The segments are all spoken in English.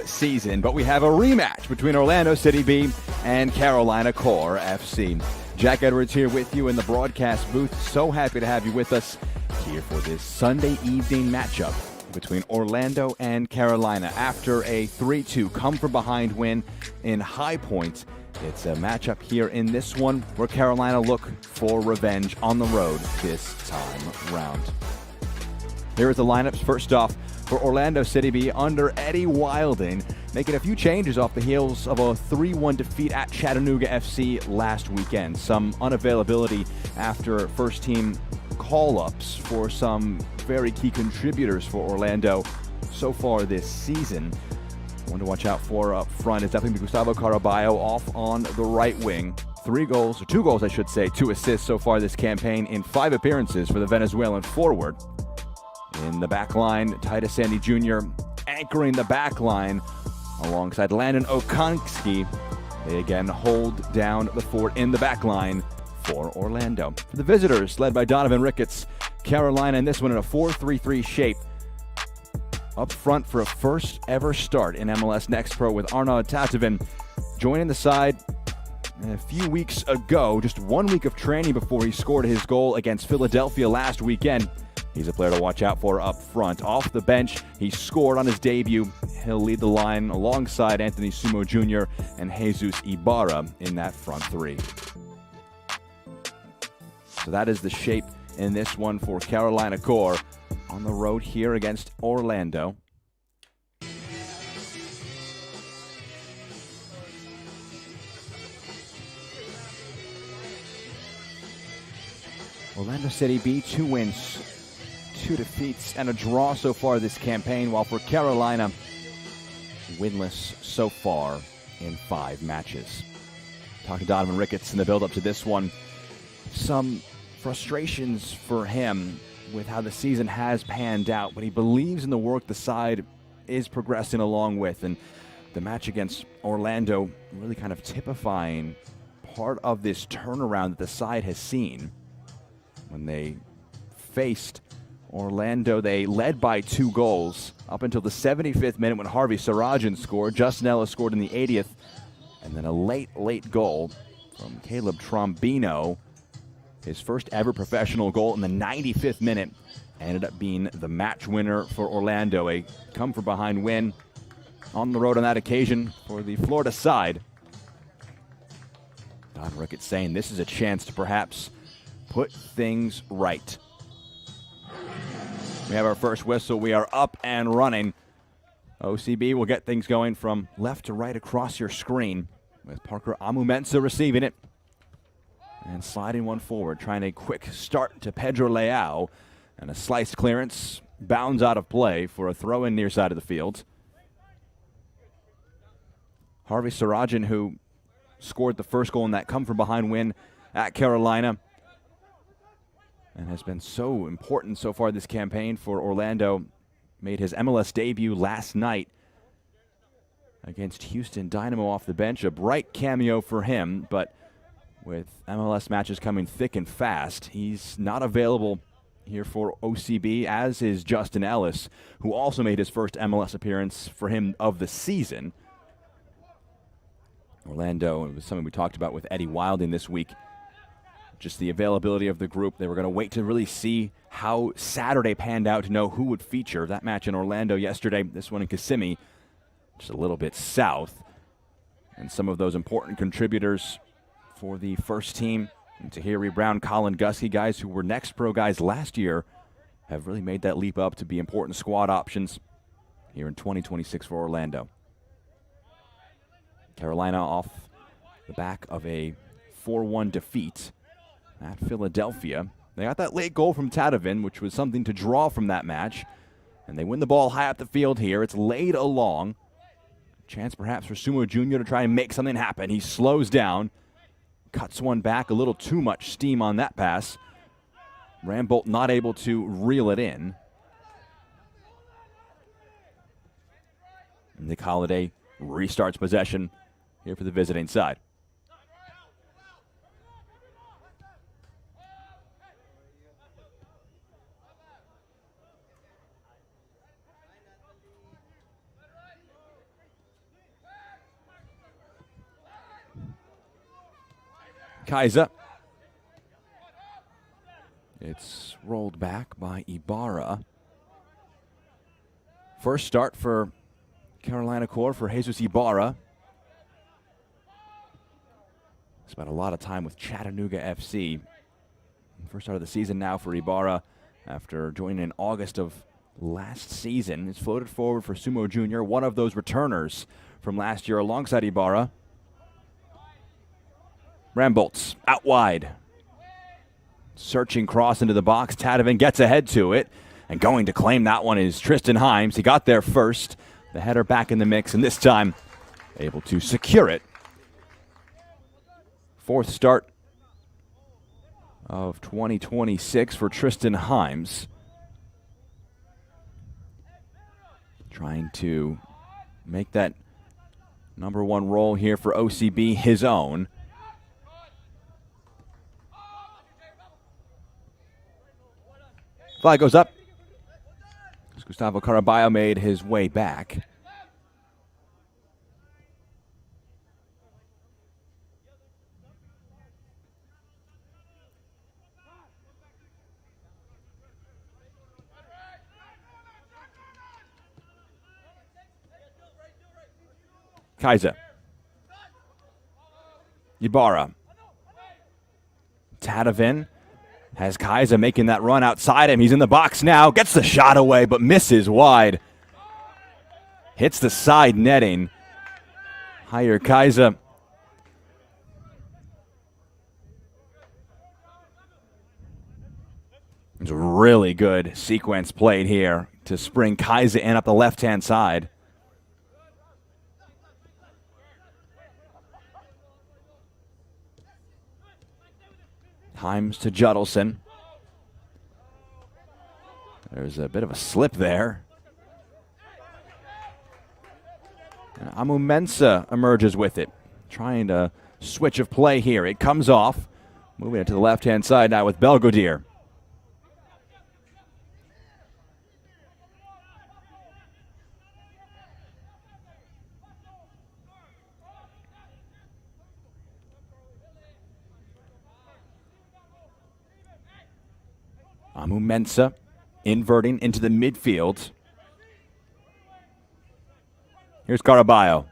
season, but we have a rematch between Orlando City B and Carolina Core FC. Jack Edwards here with you in the broadcast booth. So happy to have you with us here for this Sunday evening matchup between Orlando and Carolina. After a 3-2 come-from-behind win in High Point, it's a matchup here in this one where Carolina look for revenge on the road this time round. Here are the lineups. First off, for Orlando City B under Eddie Wilding, making a few changes off the heels of a 3-1 defeat at Chattanooga FC last weekend. Some unavailability after first-team call-ups for some very key contributors for Orlando so far this season. One to watch out for up front is definitely Gustavo Caraballo off on the right wing. 2 goals, I should say, 2 assists so far this campaign in 5 appearances for the Venezuelan forward. In the back line, Titus Sandy Jr. anchoring the back line alongside Landon Okonski. They again hold down the fort in the back line for Orlando. For the visitors, led by Donovan Ricketts, Carolina in this one in a 4-3-3 shape. Up front for a first ever start in MLS Next Pro with Arnaud Tatovan joining the side a few weeks ago, just 1 week of training before he scored his goal against Philadelphia last weekend. He's a player to watch out for up front. Off the bench, he scored on his debut. He'll lead the line alongside Anthony Sumo Jr. and Jesus Ibarra in that front three. So that is the shape in this one for Carolina Core on the road here against Orlando. Orlando City B, 2 wins, 2 defeats, and a draw so far this campaign, while for Carolina, winless so far in 5 matches. Talking to Donovan Ricketts in the build-up to this one, some frustrations for him with how the season has panned out, but he believes in the work the side is progressing along with, and the match against Orlando really kind of typifying part of this turnaround that the side has seen. When they faced Orlando, they led by 2 goals up until the 75th minute when Harvey Sarajan scored. Justin Ellis scored in the 80th, and then a late goal from Caleb Trombino. His first ever professional goal in the 95th minute ended up being the match winner for Orlando. A come-from-behind win on the road on that occasion for the Florida side. Don Ricketts saying this is a chance to perhaps put things right. We have our first whistle. We are up and running. OCB will get things going from left to right across your screen with Parker Amumensa receiving it and sliding one forward, trying a quick start to Pedro Leao, and a sliced clearance bounds out of play for a throw-in near side of the field. Harvey Sarajan, who scored the first goal in that come-from-behind win at Carolina and has been so important so far this campaign for Orlando, made his MLS debut last night against Houston Dynamo off the bench. A bright cameo for him, but with MLS matches coming thick and fast, he's not available here for OCB, as is Justin Ellis, who also made his first MLS appearance for him of the season. Orlando, it was something we talked about with Eddie Wilding this week, just the availability of the group. They were going to wait to really see how Saturday panned out to know who would feature. That match in Orlando yesterday, this one in Kissimmee, just a little bit south. And some of those important contributors for the first team, and Tahiri Brown, Colin Gusky, guys who were Next Pro guys last year, have really made that leap up to be important squad options here in 2026 for Orlando. Carolina off the back of a 4-1 defeat at Philadelphia. They got that late goal from Tatovan, which was something to draw from that match, and they win the ball high up the field here. It's laid along. Chance perhaps for Sumo Jr. to try and make something happen. He slows down, cuts one back, a little too much steam on that pass. Rambolt not able to reel it in. And Nick Holiday restarts possession here for the visiting side. Kaiser. It's rolled back by Ibarra. First start for Carolina Core for Jesus Ibarra. Spent a lot of time with Chattanooga FC. First start of the season now for Ibarra after joining in August of last season. He's floated forward for Sumo Jr., one of those returners from last year alongside Ibarra. Ramboltz out wide. Searching cross into the box. Tadevin gets ahead to it. And going to claim that one is Tristan Himes. He got there first. The header back in the mix, and this time able to secure it. Fourth start of 2026 for Tristan Himes. Trying to make that number one role here for OCB his own. Flag goes up. Gustavo Caraballo made his way back. Kaiser. Ibarra. Tadevin has Kaiser making that run outside him. He's in the box now. Gets the shot away, but misses wide. Hits the side netting. Higher Kaiser. It's a really good sequence played here to spring Kaiser in up the left-hand side. Himes to Judelson. There's a bit of a slip there. Amu Mensah emerges with it. Trying to switch of play here. It comes off. Moving it to the left-hand side now with Belgodier. Amu Mensah inverting into the midfield. Here's Caraballo.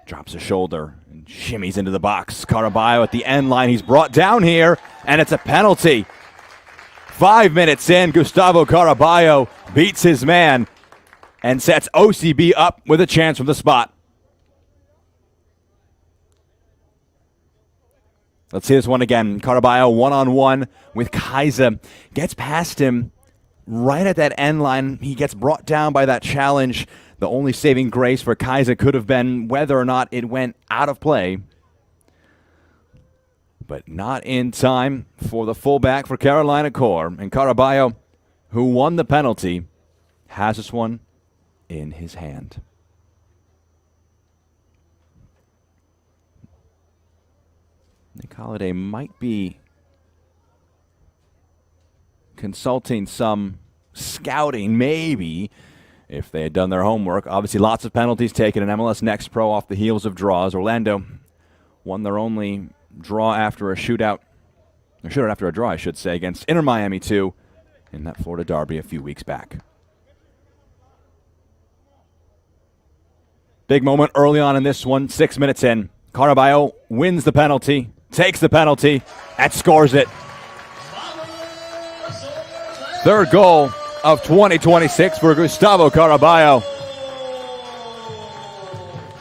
Drops a shoulder and shimmies into the box. Caraballo at the end line. He's brought down here, and it's a penalty. 5 minutes in, Gustavo Caraballo beats his man and sets OCB up with a chance from the spot. Let's see this one again. Caraballo one-on-one with Kaiser. Gets past him right at that end line. He gets brought down by that challenge. The only saving grace for Kaiser could have been whether or not it went out of play. But not in time for the fullback for Carolina Core. And Caraballo, who won the penalty, has this one in his hand. Nick Holliday might be consulting some scouting, maybe, if they had done their homework. Obviously, lots of penalties taken in MLS Next Pro off the heels of draws. Orlando won their only draw after a shootout, or shootout after a draw, I should say, against Inter Miami 2 in that Florida derby a few weeks back. Big moment early on in this one, 6 minutes in. Caraballo wins the penalty. Takes the penalty and scores it. Third goal of 2026 for Gustavo Caraballo.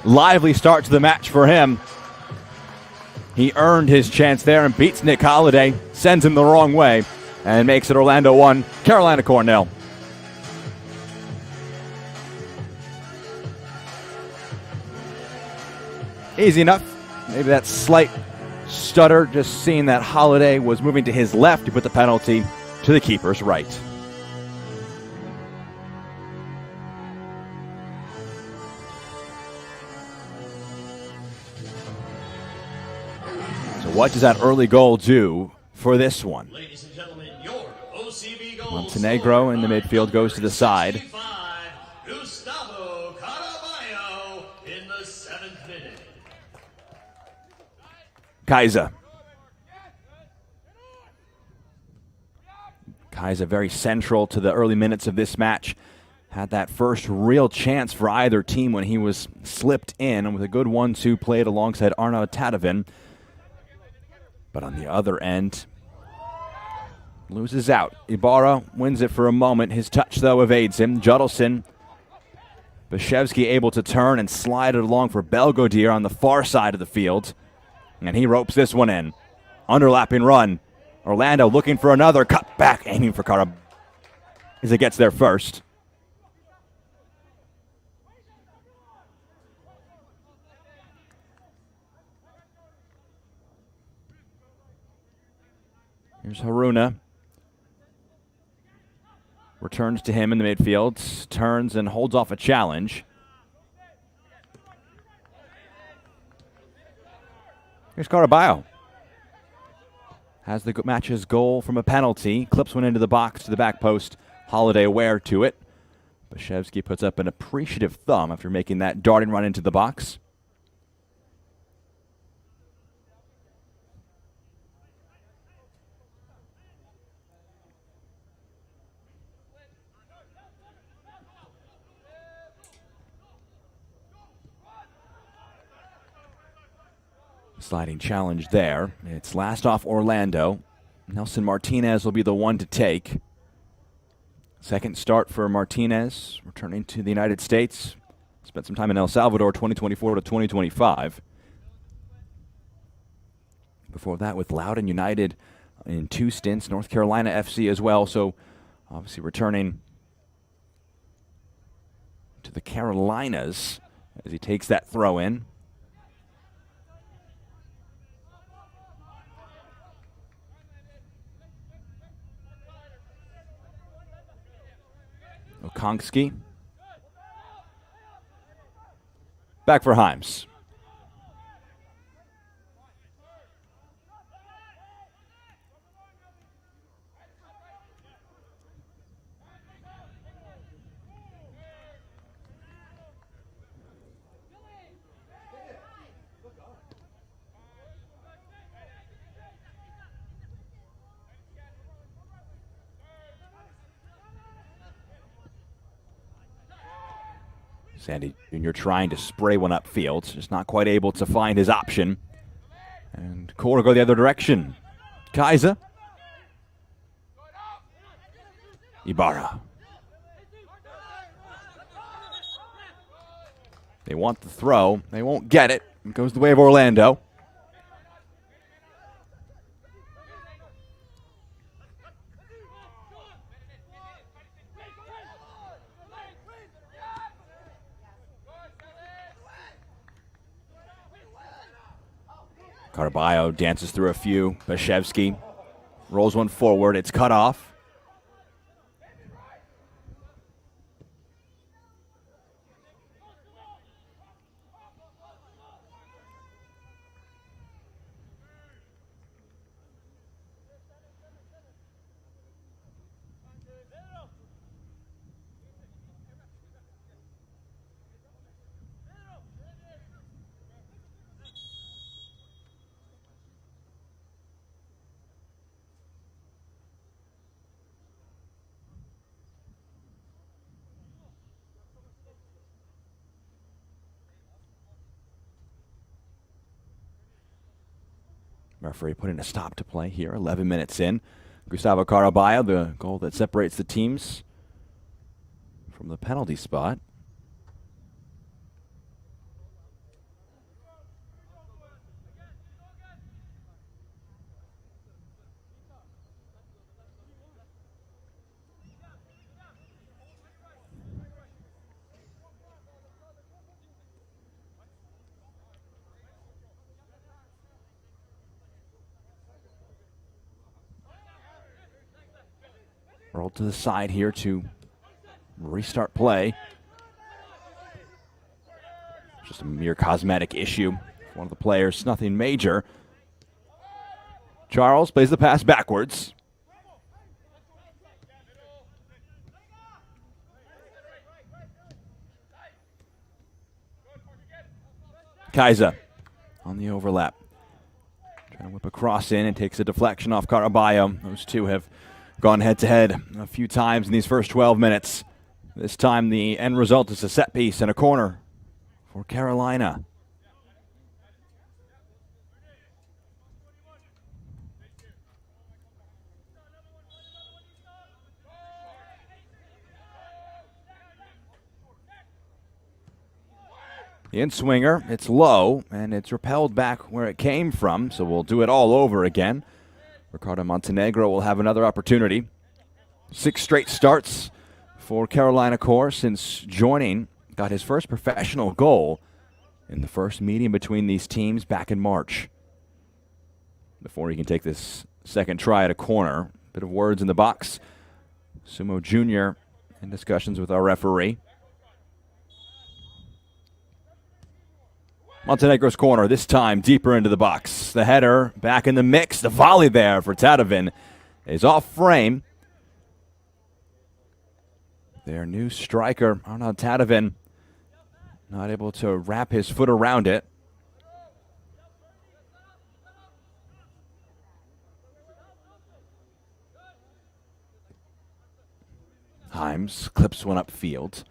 Lively start to the match for him. He earned his chance there and beats Nick Holliday, sends him the wrong way, and makes it Orlando 1, Carolina Core 0. Easy enough. Maybe that slight stutter, just seeing that Holliday was moving to his left to put the penalty to the keeper's right. So what does that early goal do for this one? Ladies and gentlemen, your OCB goal Montenegro in the midfield goes to the side. Gustavo Caraballo in the 7th minute. Kaiser. Kaiser very central to the early minutes of this match. Had that first real chance for either team when he was slipped in with a good 1-2 played alongside Arnaud Tadevin. But on the other end, loses out. Ibarra wins it for a moment. His touch, though, evades him. Judelson. Bashevsky able to turn and slide it along for Belgodier on the far side of the field. And he ropes this one in. Underlapping run. Orlando looking for another. Cut back, aiming for Carab as it gets there first. Here's Haruna. Returns to him in the midfield. Turns and holds off a challenge. Here's Caraballo. Has the match's goal from a penalty. Clips one into the box to the back post. Holiday aware to it. Bashevsky puts up an appreciative thumb after making that darting run into the box. Sliding challenge there. It's last off Orlando. Nelson Martinez will be the one to take. Second start for Martinez, returning to the United States. Spent some time in El Salvador, 2024 to 2025. Before that with Loudoun United in 2 stints, North Carolina FC as well. So obviously returning to the Carolinas as he takes that throw in. Okonkski. Back for Himes. Sandy Jr. trying to spray one upfield, just not quite able to find his option. And corner go the other direction. Kaiser. Ibarra. They want the throw. They won't get it. It goes the way of Orlando. Caraballo dances through a few. Bashevsky rolls one forward. It's cut off. Referee putting a stop to play here, 11 minutes in. Gustavo Caraballo, the goal that separates the teams from the penalty spot. Rolled to the side here to restart play. Just a mere cosmetic issue for one of the players, nothing major. Charles plays the pass backwards. Kaiser on the overlap. Gonna whip a cross in and takes a deflection off Caraballo. Those two have gone head-to-head a few times in these first 12 minutes. This time the end result is a set piece and a corner for Carolina. The in-swinger, it's low, and it's repelled back where it came from, so we'll do it all over again. Ricardo Montenegro will have another opportunity. 6 straight starts for Carolina Core since joining. Got his first professional goal in the first meeting between these teams back in March. Before he can take this second try at a corner, bit of words in the box. Sumo Jr. in discussions with our referee. Montenegro's corner, this time deeper into the box. The header back in the mix. The volley there for Tadevin is off frame. Their new striker, Arnaud Tadevin, not able to wrap his foot around it. Himes clips one upfield.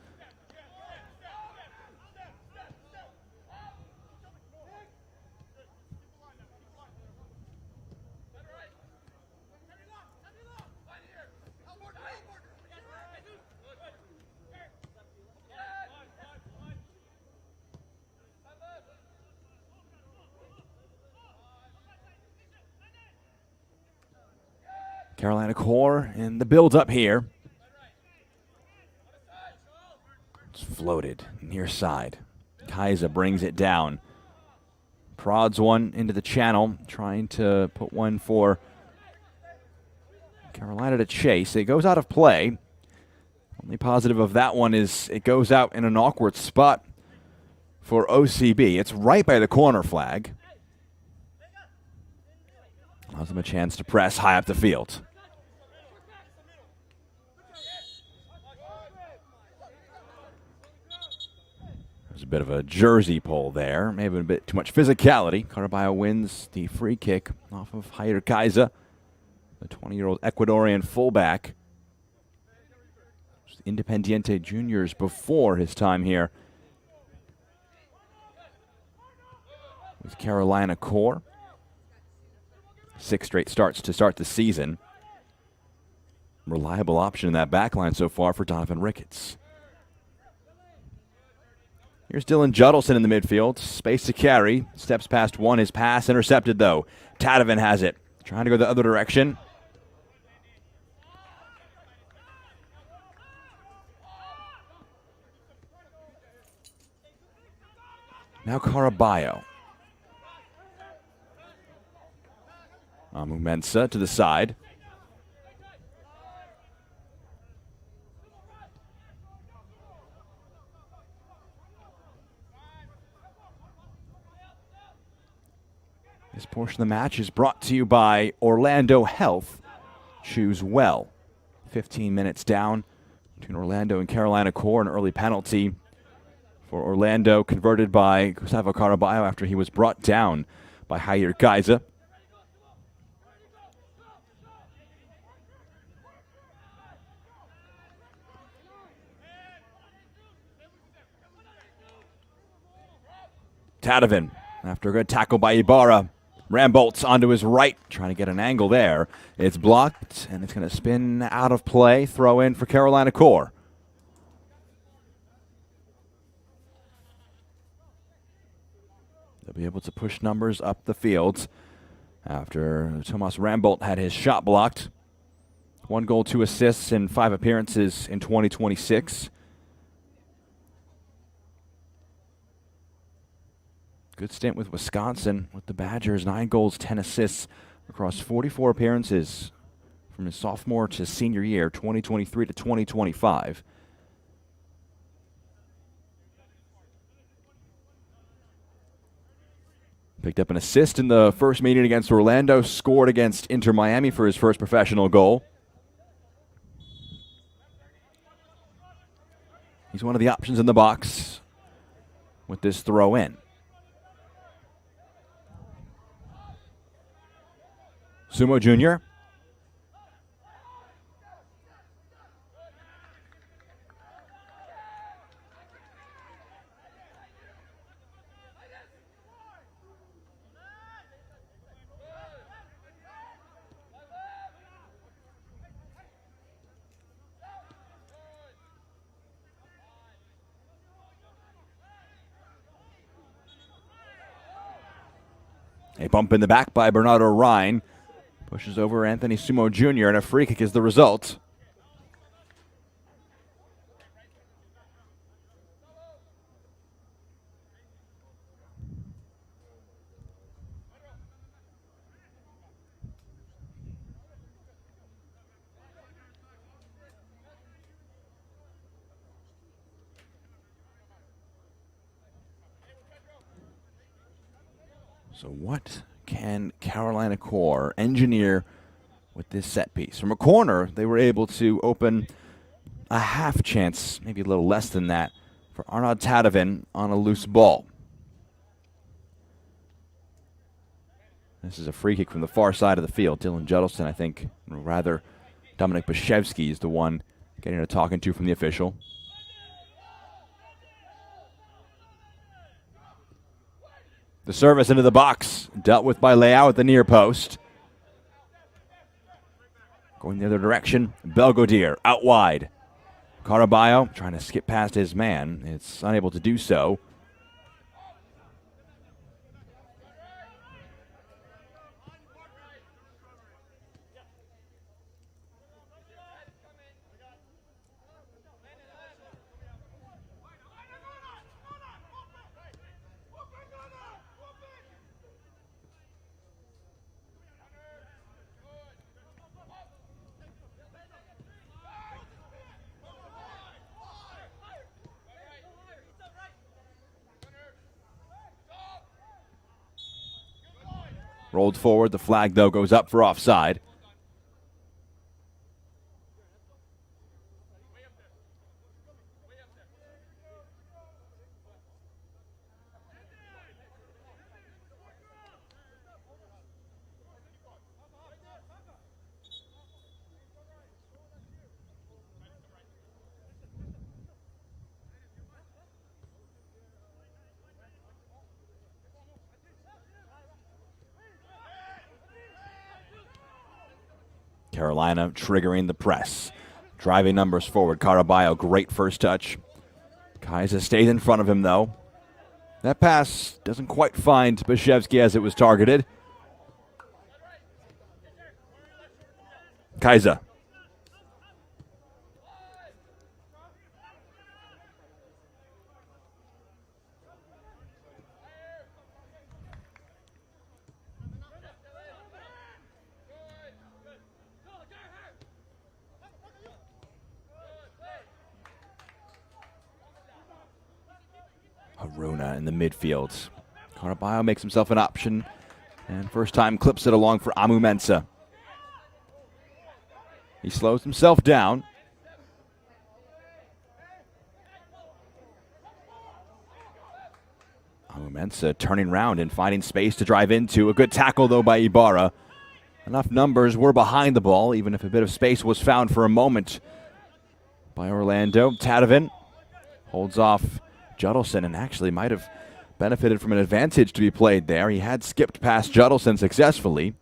Carolina Core in the build-up here. It's floated near side. Kaiser brings it down. Prods one into the channel, trying to put one for Carolina to chase. It goes out of play. Only positive of that one is it goes out in an awkward spot for OCB. It's right by the corner flag. Allows them a chance to press high up the field. There's a bit of a jersey pull there. Maybe a bit too much physicality. Caraballo wins the free kick off of Jair Kaiser, the 20-year-old Ecuadorian fullback. Independiente Juniors before his time here with Carolina Core. 6 straight starts to start the season. Reliable option in that back line so far for Donovan Ricketts. Here's Dylan Judelson in the midfield. Space to carry. Steps past one. His pass intercepted, though. Tadevin has it. Trying to go the other direction. Now Caraballo. Amu Mensah to the side. This portion of the match is brought to you by Orlando Health. Choose well. 15 minutes down between Orlando and Carolina Core. An early penalty for Orlando converted by Gustavo Caraballo after he was brought down by Jair Kaiser. Tadevin, after a good tackle by Ibarra, rambolts onto his right, trying to get an angle there. It's blocked, and it's going to spin out of play. Throw in for Carolina Core. They'll be able to push numbers up the field after Tomas Rambolt had his shot blocked. 1 goal, 2 assists in 5 appearances in 2026. Good stint with Wisconsin with the Badgers. 9 goals, 10 assists across 44 appearances from his sophomore to senior year, 2023 to 2025. Picked up an assist in the first meeting against Orlando. Scored against Inter Miami for his first professional goal. He's one of the options in the box with this throw in. Sumo Jr. A bump in the back by Bernardo Ryan. Pushes over Anthony Sumo Jr. and a free kick is the result. So what can Carolina Core engineer with this set piece? From a corner, they were able to open a half chance, maybe a little less than that, for Arnaud Tadevin on a loose ball. This is a free kick from the far side of the field. Dylan Judelson, I think, or rather Dominik Bashevsky is the one getting a talking to from the official. The service into the box, dealt with by Leao at the near post. Going the other direction, Belgodier out wide. Caraballo trying to skip past his man. It's unable to do so. Rolled forward, the flag, though, goes up for offside. Carolina triggering the press. Driving numbers forward. Caraballo, great first touch. Kaiser stays in front of him, though. That pass doesn't quite find Bashevsky as it was targeted. Kaiser. Haruna in the midfield. Caraballo makes himself an option, and first time clips it along for Amu Mensah. He slows himself down. Amu Mensah turning round and finding space to drive into. A good tackle, though, by Ibarra. Enough numbers were behind the ball, even if a bit of space was found for a moment by Orlando. Tadevin holds off Judelson and actually might have benefited from an advantage to be played there. He had skipped past Judelson successfully.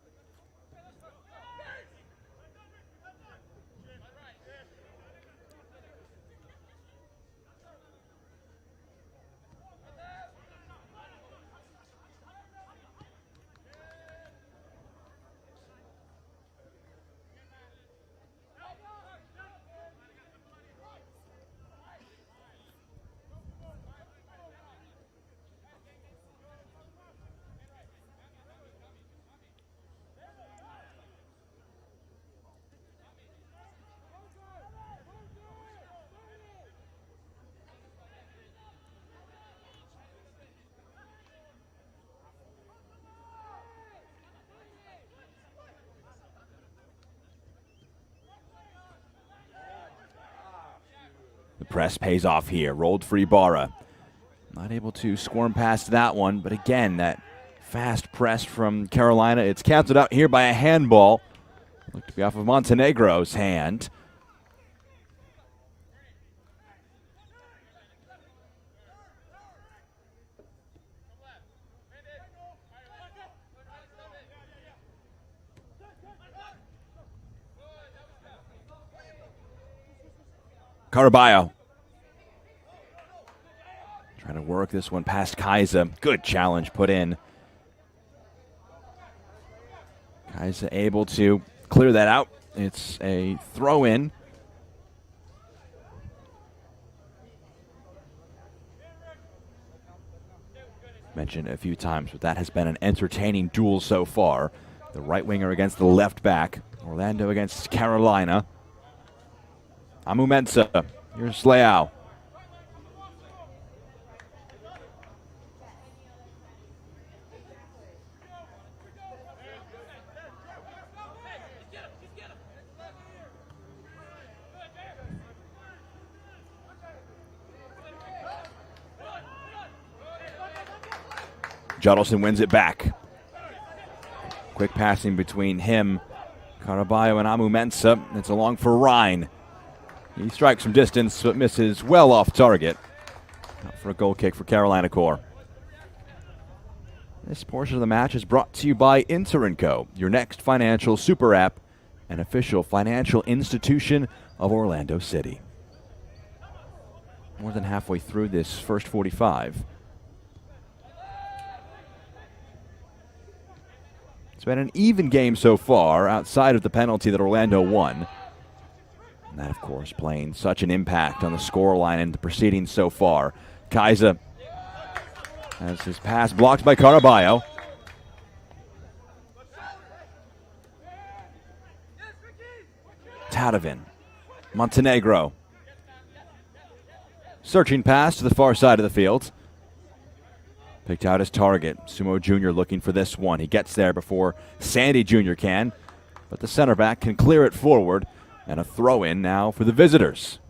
The press pays off here. Rolled for Ibarra. Not able to squirm past that one, but again, that fast press from Carolina. It's counted out here by a handball. Looked to be off of Montenegro's hand. Caraballo trying to work this one past Kaiser. Good challenge put in. Kaiser able to clear that out. It's a throw in. Mentioned a few times, but that has been an entertaining duel so far. The right winger against the left back. Orlando against Carolina. Amu Mensah. Here's Leao. Judelson wins it back. Quick passing between him, Caraballo, and Amu Mensah. It's along for Ryan. He strikes from distance, but misses well off target. Out for a goal kick for Carolina Core. This portion of the match is brought to you by Inter & Co., your next financial super app, an official financial institution of Orlando City. More than halfway through this first 45. It's been an even game so far, outside of the penalty that Orlando won. And that, of course, playing such an impact on the scoreline and the proceedings so far. Kaiser has his pass blocked by Caraballo. Tadevin. Montenegro. Searching pass to the far side of the field. Picked out his target. Sumo Jr. looking for this one. He gets there before Sandy Jr. can. But the center back can clear it forward. And a throw in now for the visitors.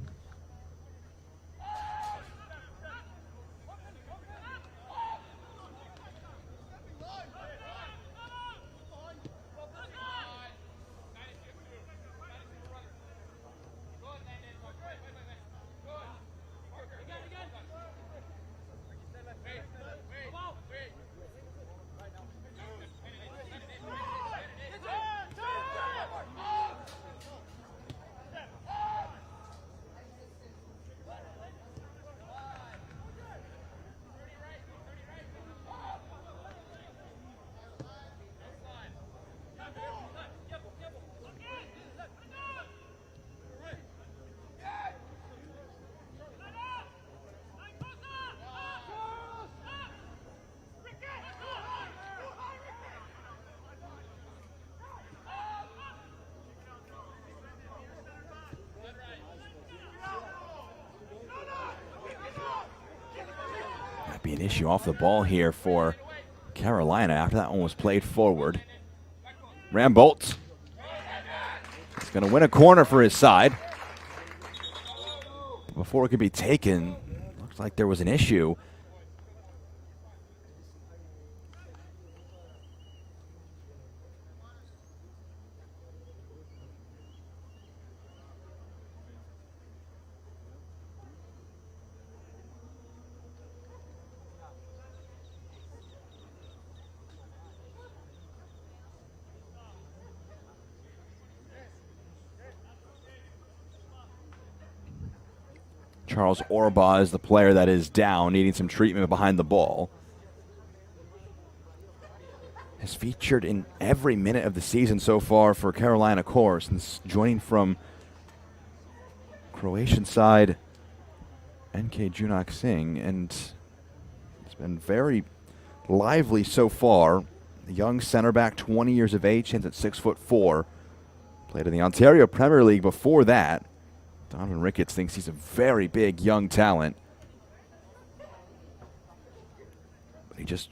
Be an issue off the ball here for Carolina after that one was played forward. Rambolt is going to win a corner for his side. But before it could be taken, looks like there was an issue. Charles Orba is the player that is down, needing some treatment behind the ball. Has featured in every minute of the season so far for Carolina Core since joining from Croatian side NK Junak Singh, and it's been very lively so far. The young center back, 20 years of age, stands at 6'4". Played in the Ontario Premier League before that. Donovan Ricketts thinks he's a very big young talent. But he just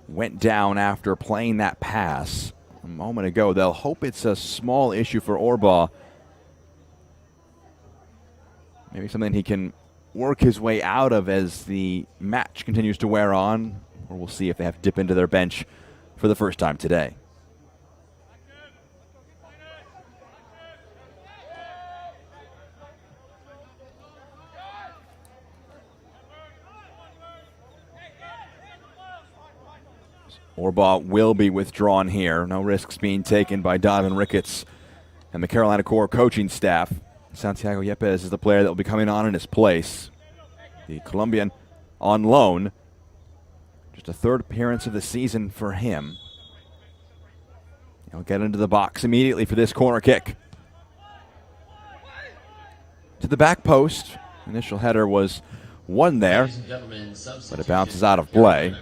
went down after playing that pass a moment ago. They'll hope it's a small issue for Orba. Maybe something he can work his way out of as the match continues to wear on. Or we'll see if they have to dip into their bench for the first time today. Orbaugh will be withdrawn here. No risks being taken by Donovan Ricketts and the Carolina Corps coaching staff. Santiago Yepes is the player that will be coming on in his place. The Colombian on loan. Just a third appearance of the season for him. He'll get into the box immediately for this corner kick. To the back post. Initial header was won there, but it bounces out of play. In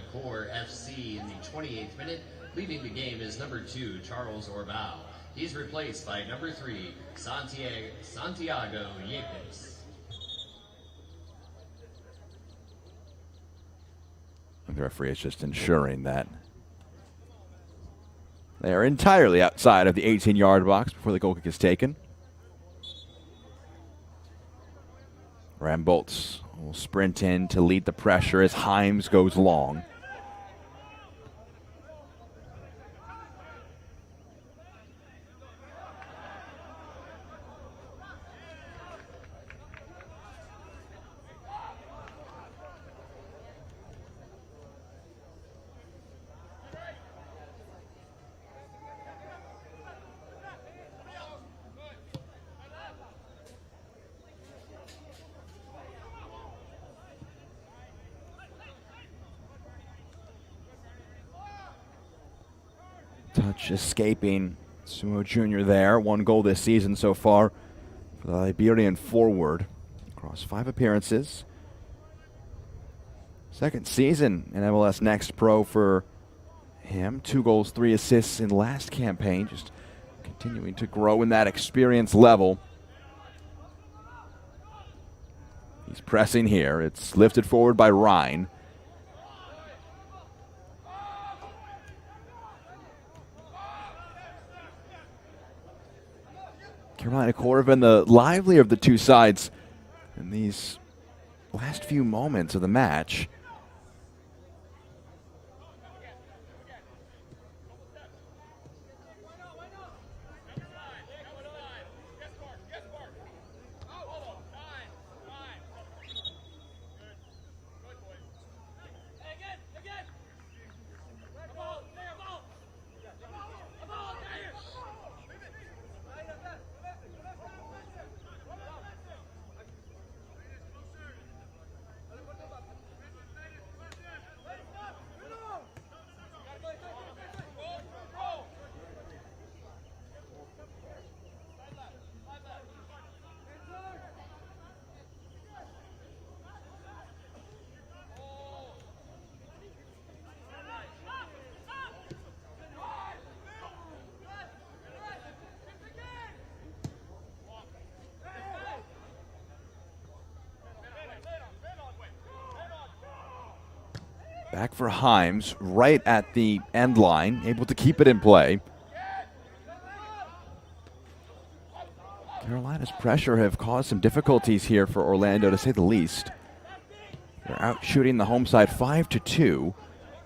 the 28th minute, leaving the game is number 2, Charles Orbaugh. He's replaced by number 3, Santiago Yepes. The referee is just ensuring that they are entirely outside of the 18-yard box before the goal kick is taken. Ramboltz will sprint in to lead the pressure as Himes goes long. Touch escaping Sumo Jr. there. 1 goal this season so far for the Liberian forward across 5 appearances. Second season in MLS Next Pro for him. 2 goals, 3 assists in last campaign. Just continuing to grow in that experience level. He's pressing here. It's lifted forward by Ryan. Carolina Corps have been the livelier of the two sides in these last few moments of the match. Back for Himes, right at the end line, able to keep it in play. Carolina's pressure have caused some difficulties here for Orlando, to say the least. They're out shooting the home side 5-2.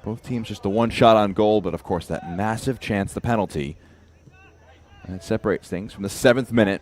Both teams just the 1 shot on goal, but of course that massive chance, the penalty. And it separates things from the 7th minute.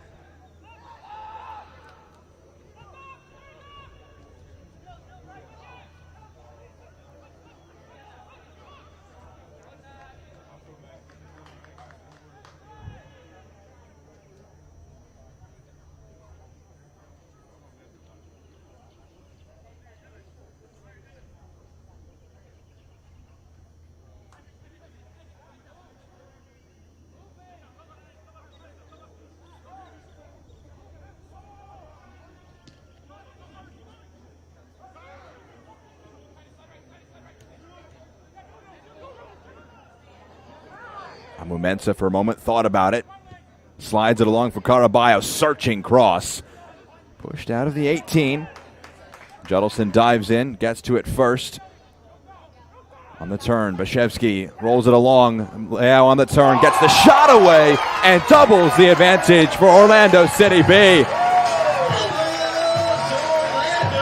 Mumensa for a moment thought about it. Slides it along for Caraballo, searching cross. Pushed out of the 18. Judelson dives in, gets to it first. On the turn, Bashevsky rolls it along. Leao on the turn, gets the shot away, and doubles the advantage for Orlando City B.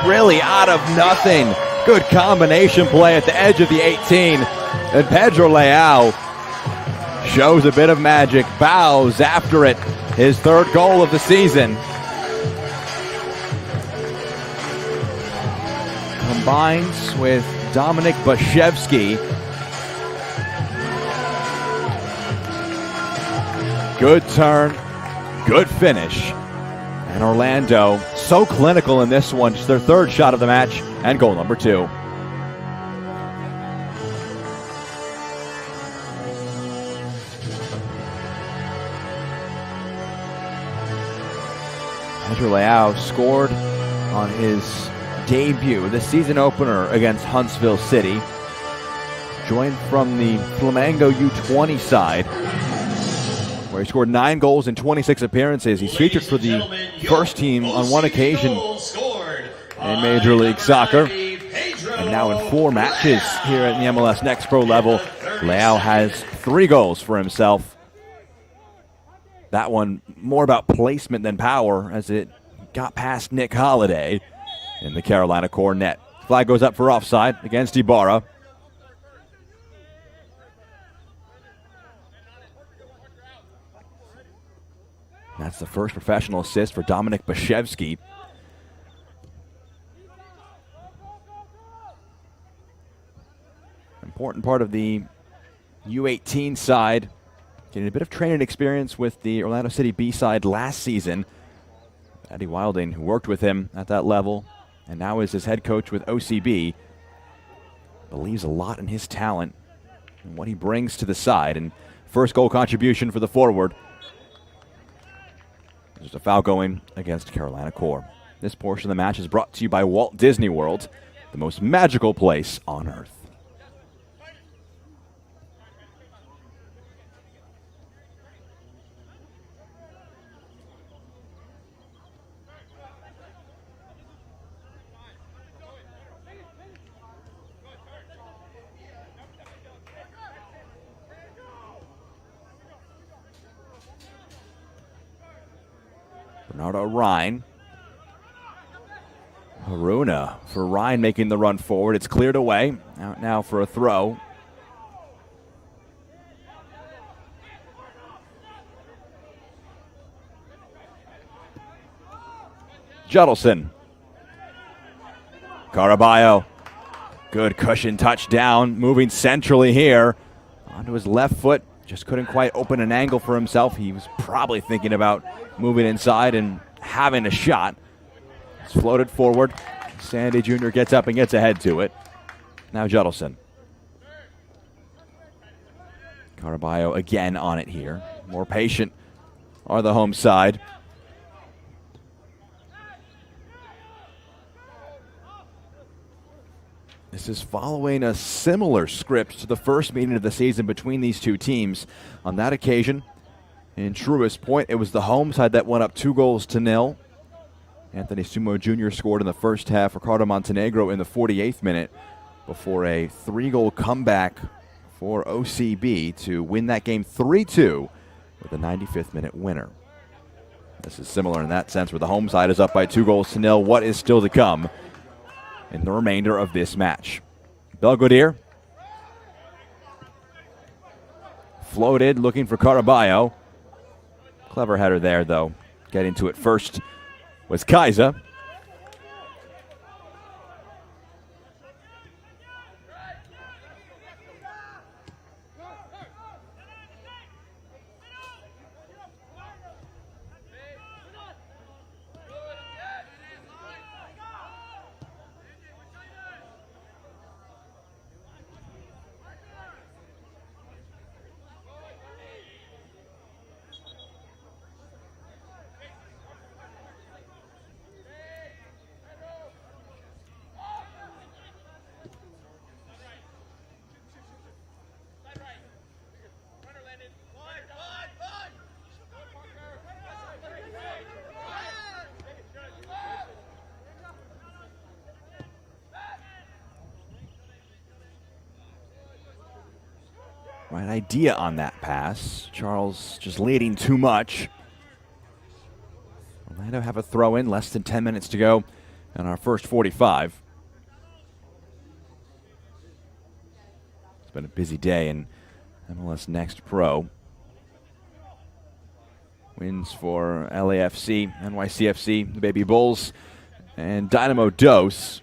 Really out of nothing. Good combination play at the edge of the 18. And Pedro Leao shows a bit of magic, bows after it, his third goal of the season. Combines with Dominik Bashevsky. Good turn, good finish. And Orlando so clinical in this one, just their third shot of the match and goal number 2. Pedro Leao scored on his debut, the season opener against Huntsville City. Joined from the Flamengo U20 side, where he scored 9 goals in 26 appearances. He's featured for the first team on one occasion in Major League Soccer. And now in 4 matches here at the MLS Next Pro level, Leao has 3 goals for himself. That one more about placement than power, as it got past Nick Holiday in the Carolina Core net. Flag goes up for offside against Ibarra. That's the first professional assist for Dominik Bashevsky. Important part of the U18 side, getting a bit of training experience with the Orlando City B side last season. Eddie Wilding, who worked with him at that level and now is his head coach with OCB, believes a lot in his talent and what he brings to the side. And first goal contribution for the forward. There's a foul going against Carolina Core. This portion of the match is brought to you by Walt Disney World, the most magical place on earth. Bernardo Ryan. Haruna for Ryan making the run forward. It's cleared away. Out now for a throw. Judelson. Caraballo. Good cushion touchdown. Moving centrally here. Onto his left foot. Just couldn't quite open an angle for himself. He was probably thinking about moving inside and having a shot. It's floated forward. Sandy Jr. gets up and gets ahead to it. Now Judelson. Caraballo again on it here. More patient are the home side. This is following a similar script to the first meeting of the season between these two teams. On that occasion, in Truist Point, it was the home side that went up 2-0. Anthony Sumo Jr. scored in the first half. Ricardo Montenegro in the 48th minute before a 3-goal comeback for OCB to win that game 3-2 with a 95th minute winner. This is similar in that sense, where the home side is up by 2-0. What is still to come in the remainder of this match? Belgodier floated, looking for Caraballo. Clever header there, though. Getting to it first was Kaiser. Right idea on that pass. Charles just leading too much. Orlando have a throw in, less than 10 minutes to go in our first 45. It's been a busy day in MLS Next Pro. Wins for LAFC, NYCFC, the Baby Bulls, and Dynamo Dos.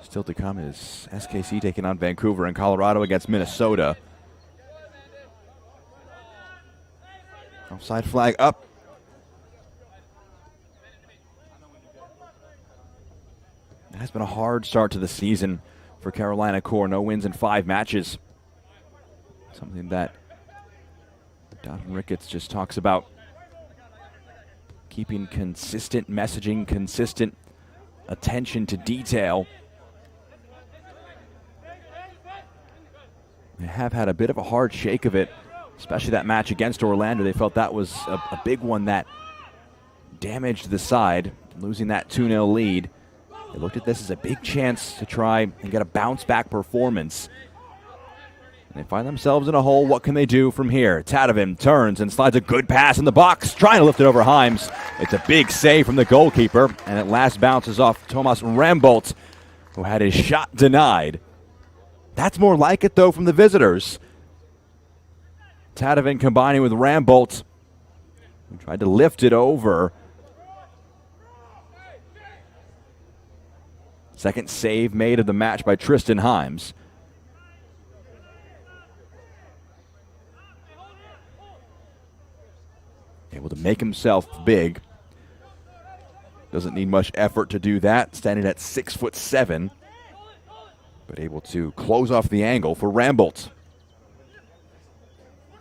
Still to come is SKC taking on Vancouver and Colorado against Minnesota. Offside flag up. It has been a hard start to the season for Carolina Core. No wins in 5 matches. Something that Donovan Ricketts just talks about. Keeping consistent messaging, consistent attention to detail. They have had a bit of a hard shake of it, especially that match against Orlando. They felt that was a big one that damaged the side, losing that 2-0 lead. They looked at this as a big chance to try and get a bounce-back performance. And they find themselves in a hole. What can they do from here? Tadevin turns and slides a good pass in the box, trying to lift it over Himes. It's a big save from the goalkeeper, and at last bounces off Thomas Rambolt, who had his shot denied. That's more like it, though, from the visitors. Tadevin combining with Rambolt, who tried to lift it over. Second save made of the match by Tristan Himes. Able to make himself big. Doesn't need much effort to do that. Standing at 6'7", but able to close off the angle for Rambolt.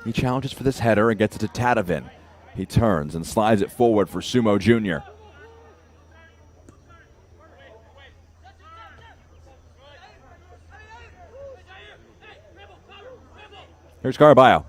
He challenges for this header and gets it to Tadevin. He turns and slides it forward for Sumo Jr. Here's Caraballo.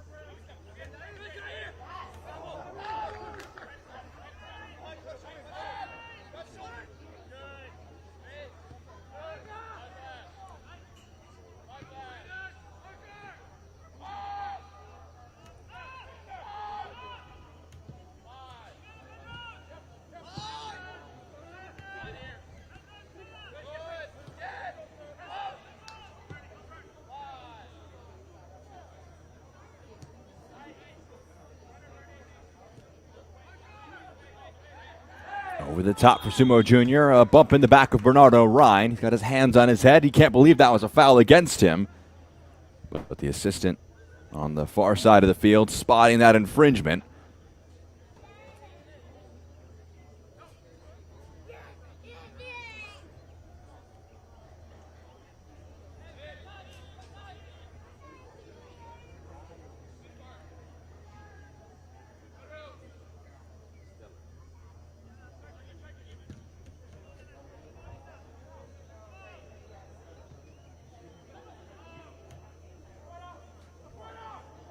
Over the top for Sumo Jr. A bump in the back of Bernardo Ryan. He's got his hands on his head. He can't believe that was a foul against him. But the assistant on the far side of the field spotting that infringement.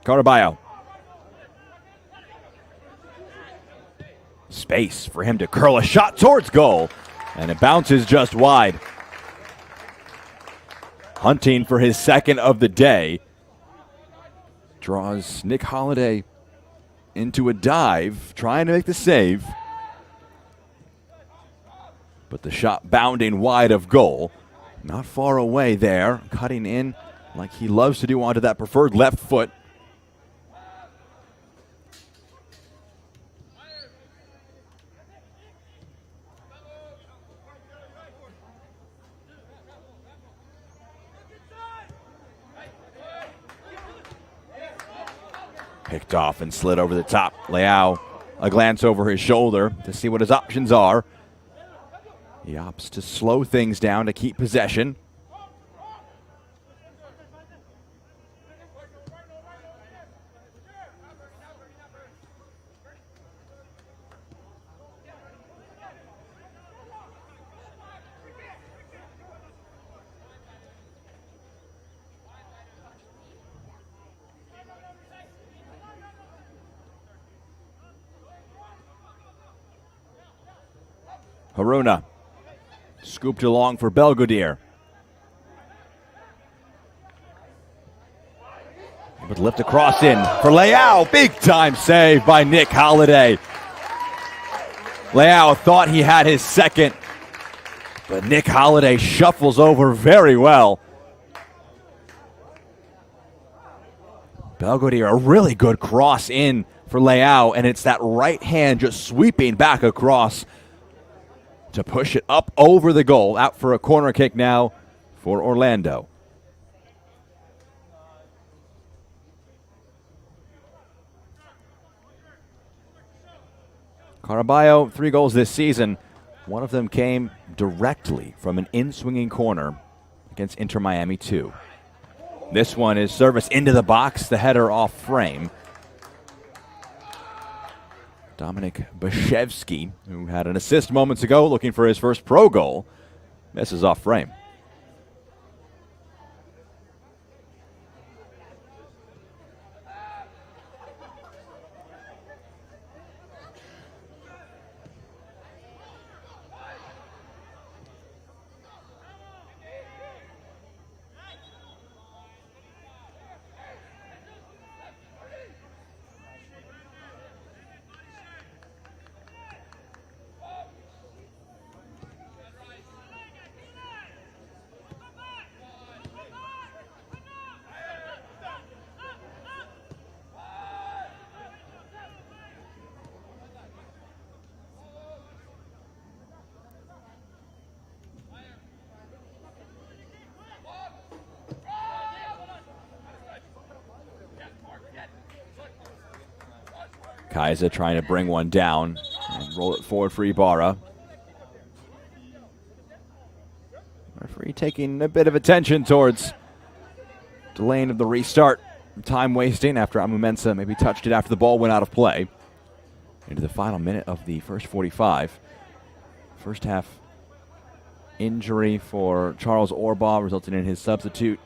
Caraballo. Space for him to curl a shot towards goal. And it bounces just wide. Hunting for his second of the day. Draws Nick Holiday into a dive, trying to make the save. But the shot bounding wide of goal. Not far away there. Cutting in like he loves to do onto that preferred left foot. Picked off and slid over the top. Leao, a glance over his shoulder to see what his options are. He opts to slow things down to keep possession. Haruna scooped along for Belgodier. But lift across in for Leao. Big time save by Nick Holiday. Leao thought he had his second. But Nick Holiday shuffles over very well. Belvedere, a really good cross in for Leao, and it's that right hand just sweeping back across to push it up over the goal. Out for a corner kick now for Orlando. Caraballo, 3 goals this season. One of them came directly from an in-swinging corner against Inter Miami 2. This one is service into the box, the header off frame. Dominik Bashevsky, who had an assist moments ago looking for his first pro goal, misses off frame. Kaiser trying to bring one down and roll it forward for Ibarra. Referee taking a bit of attention towards delaying of the restart. Time wasting after Amu Mensah maybe touched it after the ball went out of play. Into the final minute of the first 45. First half injury for Charles Orbaugh resulted in his substitute.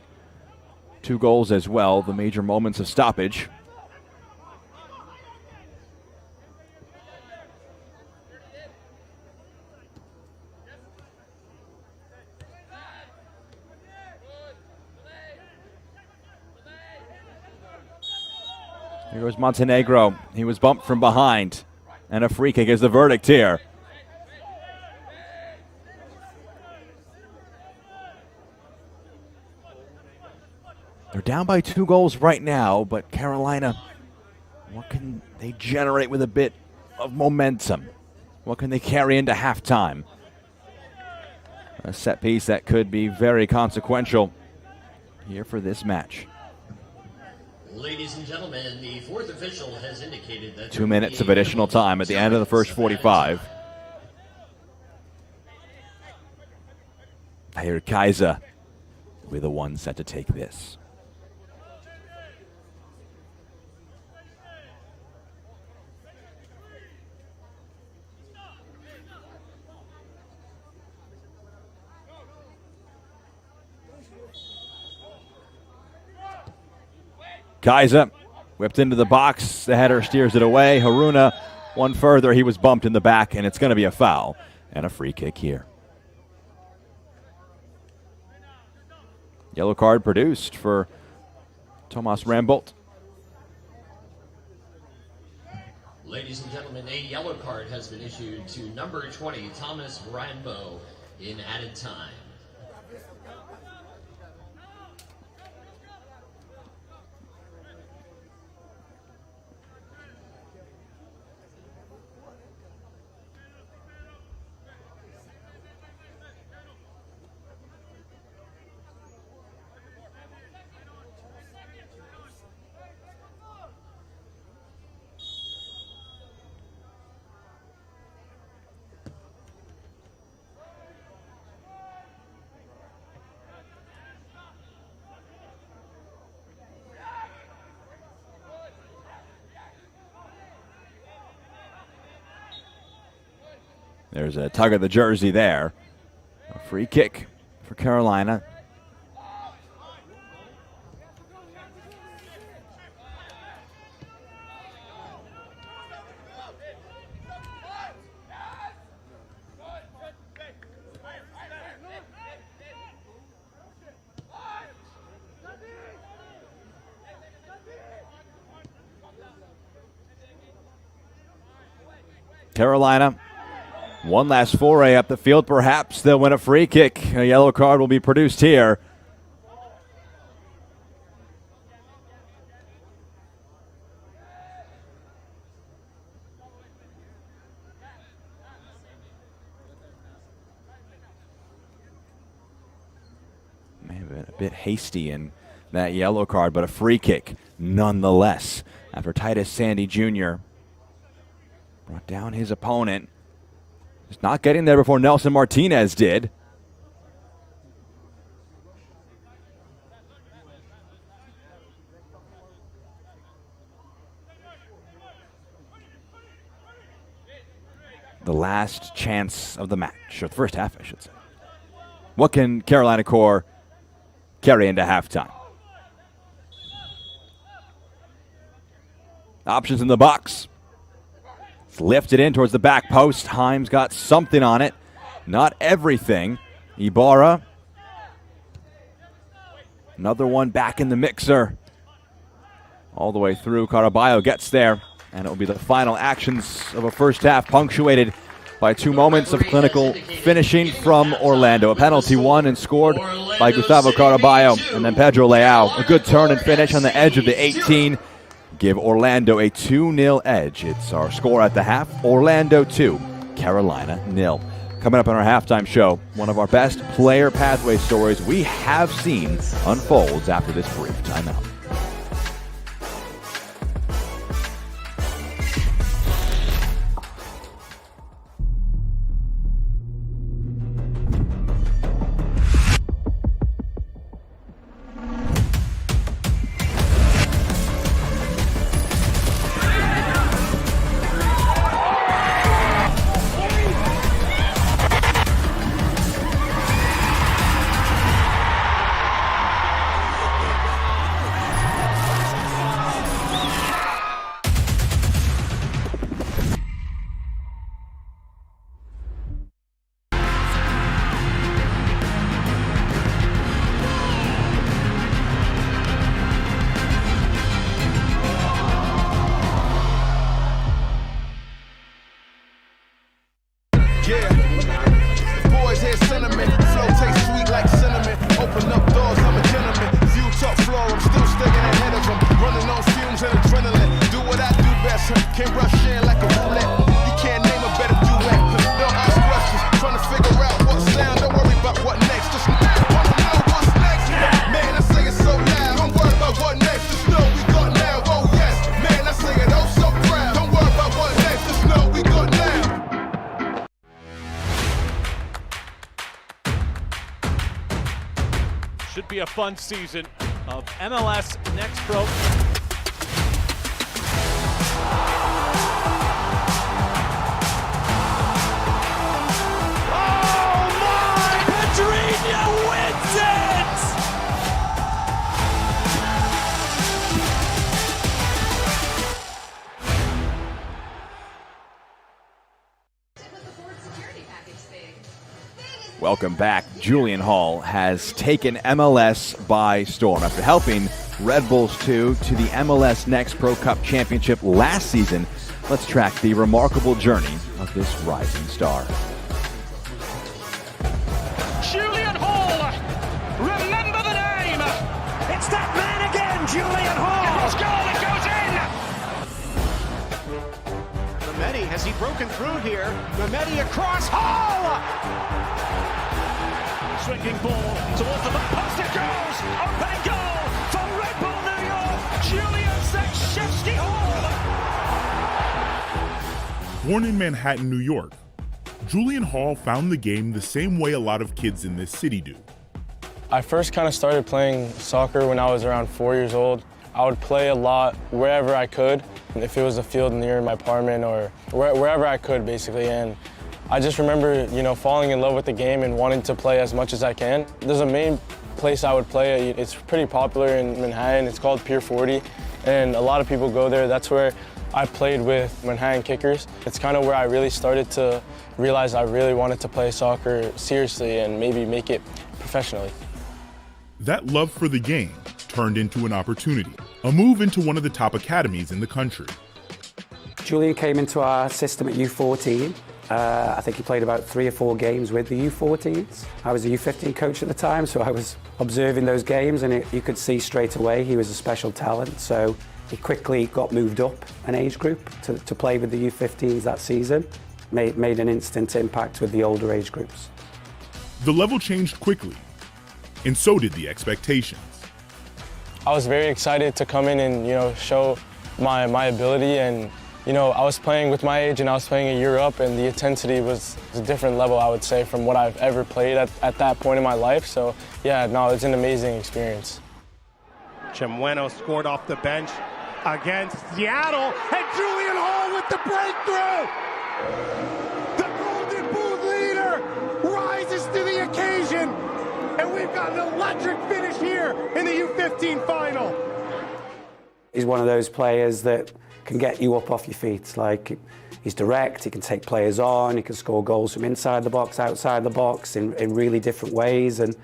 2 goals as well, the major moments of stoppage. Here goes Montenegro. He was bumped from behind. And a free kick is the verdict here. They're down by 2 goals right now, but Carolina, what can they generate with a bit of momentum? What can they carry into halftime? A set piece that could be very consequential here for this match. Ladies and gentlemen, the 4th official has indicated that 2 minutes of additional time at the end of the first 45. Here Kaiser with the one set to take this. Kaiser whipped into the box. The header steers it away. Haruna, one further. He was bumped in the back, and it's going to be a foul and a free kick here. Yellow card produced for Thomas Rambolt. Ladies and gentlemen, a yellow card has been issued to number 20, Thomas Rambo, in added time. There's a tug of the jersey there. A free kick for Carolina. Carolina One last foray up the field. Perhaps they'll win a free kick. A yellow card will be produced here. May have been a bit hasty in that yellow card, but a free kick nonetheless. After Titus Sandy Jr. brought down his opponent. Just not getting there before Nelson Martinez did. The last chance of the match, or the first half, I should say. What can Carolina Core carry into halftime? Options in the box. It's lifted in towards the back post. Himes got something on it. Not everything. Ibarra. Another one back in the mixer. All the way through. Caraballo gets there. And it will be the final actions of a first half, punctuated by 2 moments of clinical finishing from Orlando. A penalty won and scored by Gustavo Caraballo. And then Pedro Leao, a good turn and finish on the edge of the 18. Give Orlando a 2-0 edge. It's our score at the half. Orlando 2, Carolina 0. Coming up on our halftime show, one of our best player pathway stories we have seen unfolds after this brief timeout. Should be a fun season of MLS Next Pro. Oh my! Pedrinho wins it! Welcome back. Julian Hall has taken MLS by storm after helping Red Bulls 2 to the MLS Next Pro Cup Championship last season. Let's track the remarkable journey of this rising star. Julian Hall! Remember the name! It's that man again, Julian Hall! It's goal, it goes in! Mehmeti, has he broken through here? Mehmeti across, Hall! Swinging ball towards the back post, it goes! Opening goal for Red Bull New York, Julian Zakshevsky Hall! Born in Manhattan, New York, Julian Hall found the game the same way a lot of kids in this city do. I first kind of started playing soccer when I was around 4 years old. I would play a lot wherever I could, if it was a field near my apartment or wherever I could, basically. And I just remember, falling in love with the game and wanting to play as much as I can. There's a main place I would play. It's pretty popular in Manhattan. It's called Pier 40, and a lot of people go there. That's where I played with Manhattan Kickers. It's kind of where I really started to realize I really wanted to play soccer seriously and maybe make it professionally. That love for the game turned into an opportunity, a move into one of the top academies in the country. Julian came into our system at U14 I think he played about 3 or 4 games with the U14s. I was a U15 coach at the time, so I was observing those games, and you could see straight away he was a special talent. So he quickly got moved up an age group to play with the U15s that season. Made an instant impact with the older age groups. The level changed quickly, and so did the expectations. I was very excited to come in and, show my ability, and, I was playing with my age and I was playing a year up, and the intensity was a different level, I would say, from what I've ever played at that point in my life. So, yeah, no, it's an amazing experience. Chimueno scored off the bench against Seattle, and Julian Hall with the breakthrough! The Golden Boot leader rises to the occasion, and we've got an electric finish here in the U15 final. He's one of those players that can get you up off your feet. Like, he's direct, he can take players on, he can score goals from inside the box, outside the box in really different ways, and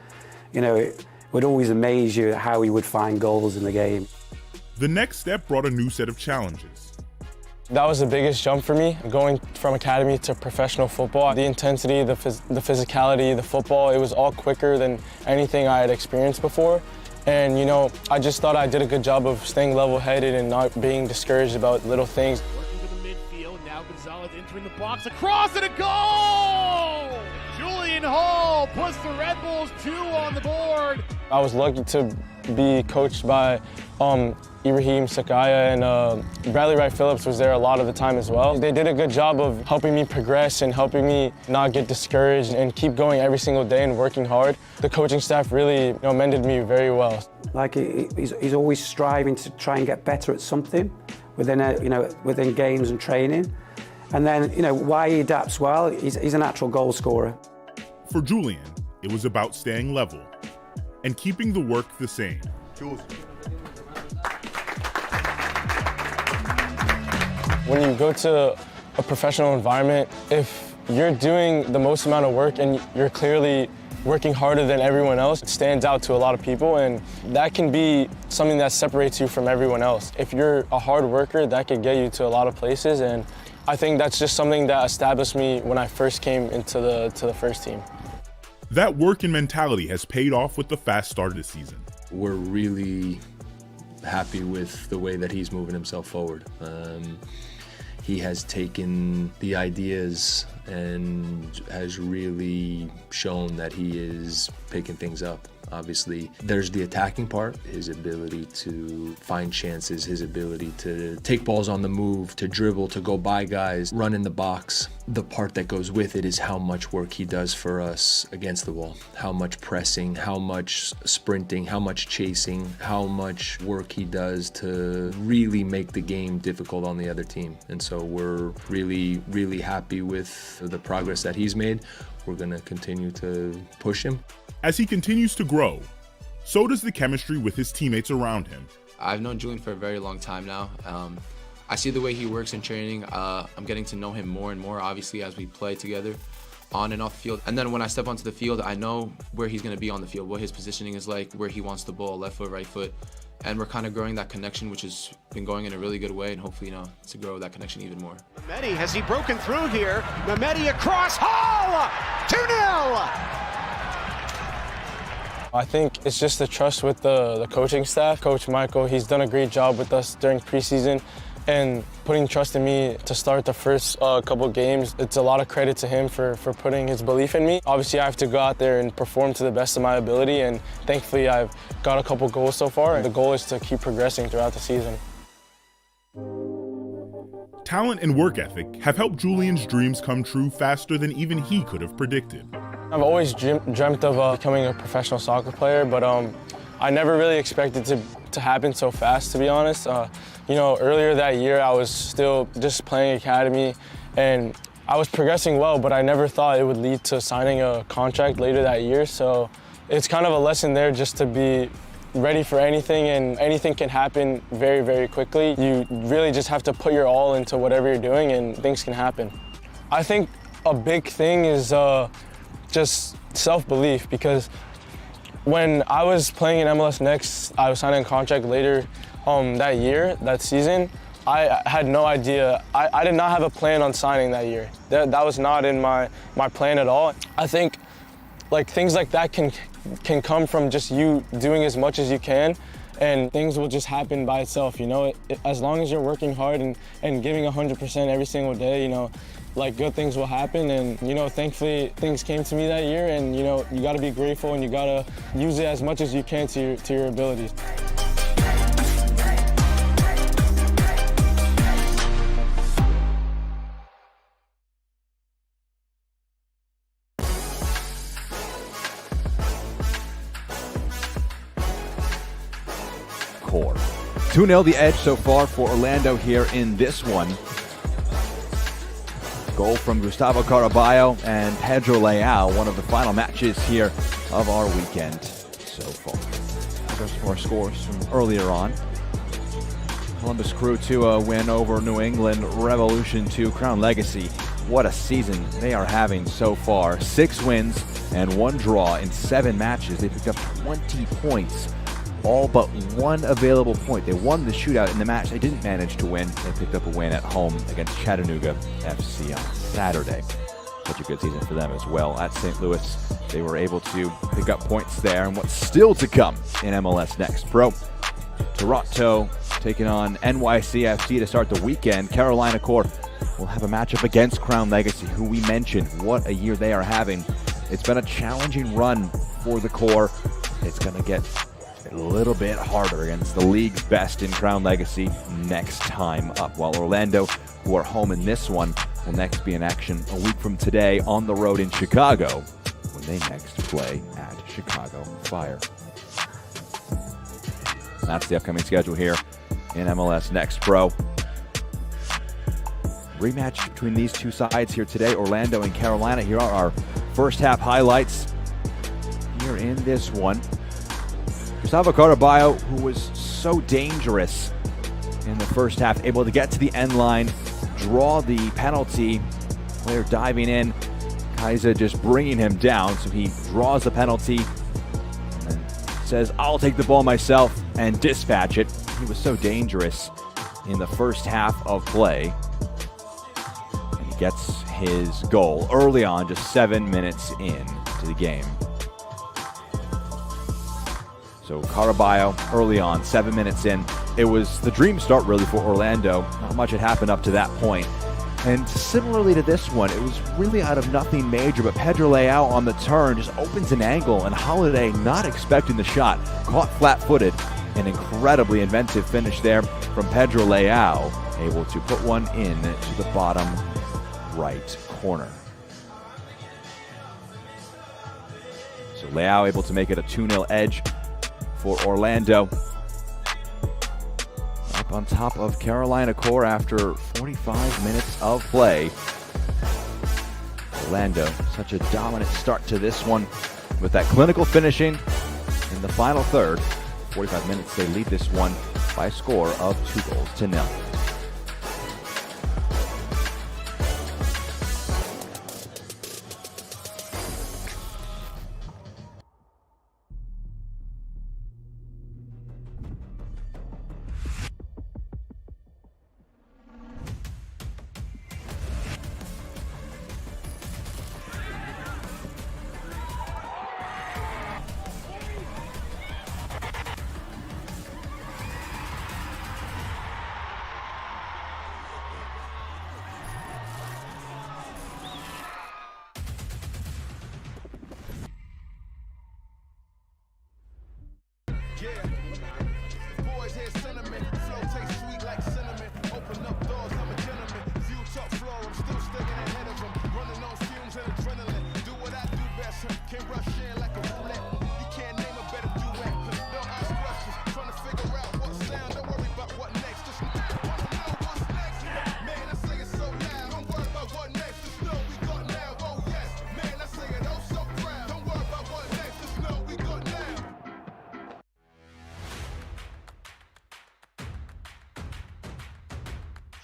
it would always amaze you how he would find goals in the game. The next step brought a new set of challenges. That was the biggest jump for me, going from academy to professional football. The intensity, the physicality, the football, it was all quicker than anything I had experienced before. And, I just thought I did a good job of staying level-headed and not being discouraged about little things. Working to the midfield, now Gonzalez entering the box, across and a goal! Julian Hall puts the Red Bulls 2 on the board. I was lucky to be coached by Ibrahim Sakaya, and Bradley Wright Phillips was there a lot of the time as well. They did a good job of helping me progress and helping me not get discouraged and keep going every single day and working hard. The coaching staff really mentored me very well. Like, he's always striving to try and get better at something within games and training. And then, why he adapts well, he's a natural goal scorer. For Julian, it was about staying level and keeping the work the same. When you go to a professional environment, if you're doing the most amount of work and you're clearly working harder than everyone else, it stands out to a lot of people, and that can be something that separates you from everyone else. If you're a hard worker, that could get you to a lot of places, and I think that's just something that established me when I first came into the first team. That work and mentality has paid off with the fast start of the season. We're really happy with the way that he's moving himself forward. He has taken the ideas and has really shown that he is picking things up. Obviously, there's the attacking part, his ability to find chances, his ability to take balls on the move, to dribble, to go by guys, run in the box. The part that goes with it is how much work he does for us against the wall, how much pressing, how much sprinting, how much chasing, how much work he does to really make the game difficult on the other team. And so we're really, really happy with the progress that he's made. We're going to continue to push him. As he continues to grow, so does the chemistry with his teammates around him. I've known Julian for a very long time now. I see the way he works in training. I'm getting to know him more and more, obviously, as we play together on and off the field. And then when I step onto the field, I know where he's going to be on the field, what his positioning is like, where he wants the ball, left foot, right foot. And we're kind of growing that connection, which has been going in a really good way, and hopefully, to grow that connection even more. Mehmedi, has he broken through here? Mehmedi across, Hall! 2-0! I think it's just the trust with the coaching staff. Coach Michael, he's done a great job with us during preseason and putting trust in me to start the first couple games. It's a lot of credit to him for putting his belief in me. Obviously, I have to go out there and perform to the best of my ability, and thankfully, I've got a couple goals so far, and the goal is to keep progressing throughout the season. Talent and work ethic have helped Julian's dreams come true faster than even he could have predicted. I've always dreamt of becoming a professional soccer player, but I never really expected it to happen so fast, to be honest. Earlier that year, I was still just playing academy, and I was progressing well, but I never thought it would lead to signing a contract later that year. So it's kind of a lesson there just to be ready for anything, and anything can happen very, very quickly. You really just have to put your all into whatever you're doing, and things can happen. I think a big thing is just self-belief, because when I was playing in MLS Next, I was signing a contract later that season, I had no idea. I did not have a plan on signing that year. That was not in my plan at all. I think things like that can come from just you doing as much as you can, and things will just happen by itself, you know. As long as you're working hard and giving 100% every single day, you know, good things will happen. And, you know, thankfully things came to me that year, and, you know, you got to be grateful and you got to use it as much as you can to your abilities. Core. 2-0 the edge so far for Orlando here in this one. Goal from Gustavo Caraballo and Pedro Leal, one of the final matches here of our weekend so far. There's more scores from earlier on. Columbus Crew to a win over New England Revolution to Crown Legacy. What a season they are having so far. 6 wins and 1 draw in 7 matches. They picked up 20 points. All but 1 available point. They won the shootout in the match they didn't manage to win. They picked up a win at home against Chattanooga FC on Saturday. Such a good season for them as well. At St. Louis, they were able to pick up points there. And what's still to come in MLS Next Pro. Toronto taking on NYCFC to start the weekend. Carolina Core will have a matchup against Crown Legacy, who we mentioned. What a year they are having. It's been a challenging run for the Core. It's going to get a little bit harder against the league's best in Crown Legacy next time up. While Orlando, who are home in this one, will next be in action a week from today on the road in Chicago when they next play at Chicago Fire. That's the upcoming schedule here in MLS Next Pro. Rematch between these two sides here today, Orlando and Carolina. Here are our first half highlights here in this one. Gustavo Caraballo, who was so dangerous in the first half, able to get to the end line, draw the penalty. Player diving in, Kaiser just bringing him down, so he draws the penalty and says, I'll take the ball myself and dispatch it. He was so dangerous in the first half of play. And he gets his goal early on, just 7 minutes in to the game. So Caraballo early on, 7 minutes in. It was the dream start really for Orlando. Not much had happened up to that point. And similarly to this one, it was really out of nothing major, but Pedro Leal on the turn just opens an angle, and Holiday, not expecting the shot, caught flat-footed. An incredibly inventive finish there from Pedro Leal, able to put one in to the bottom right corner. So Leal able to make it a 2-0 edge for Orlando. Up on top of Carolina Core after 45 minutes of play. Orlando, such a dominant start to this one with that clinical finishing in the final third. 45 minutes, they lead this one by a score of 2-0.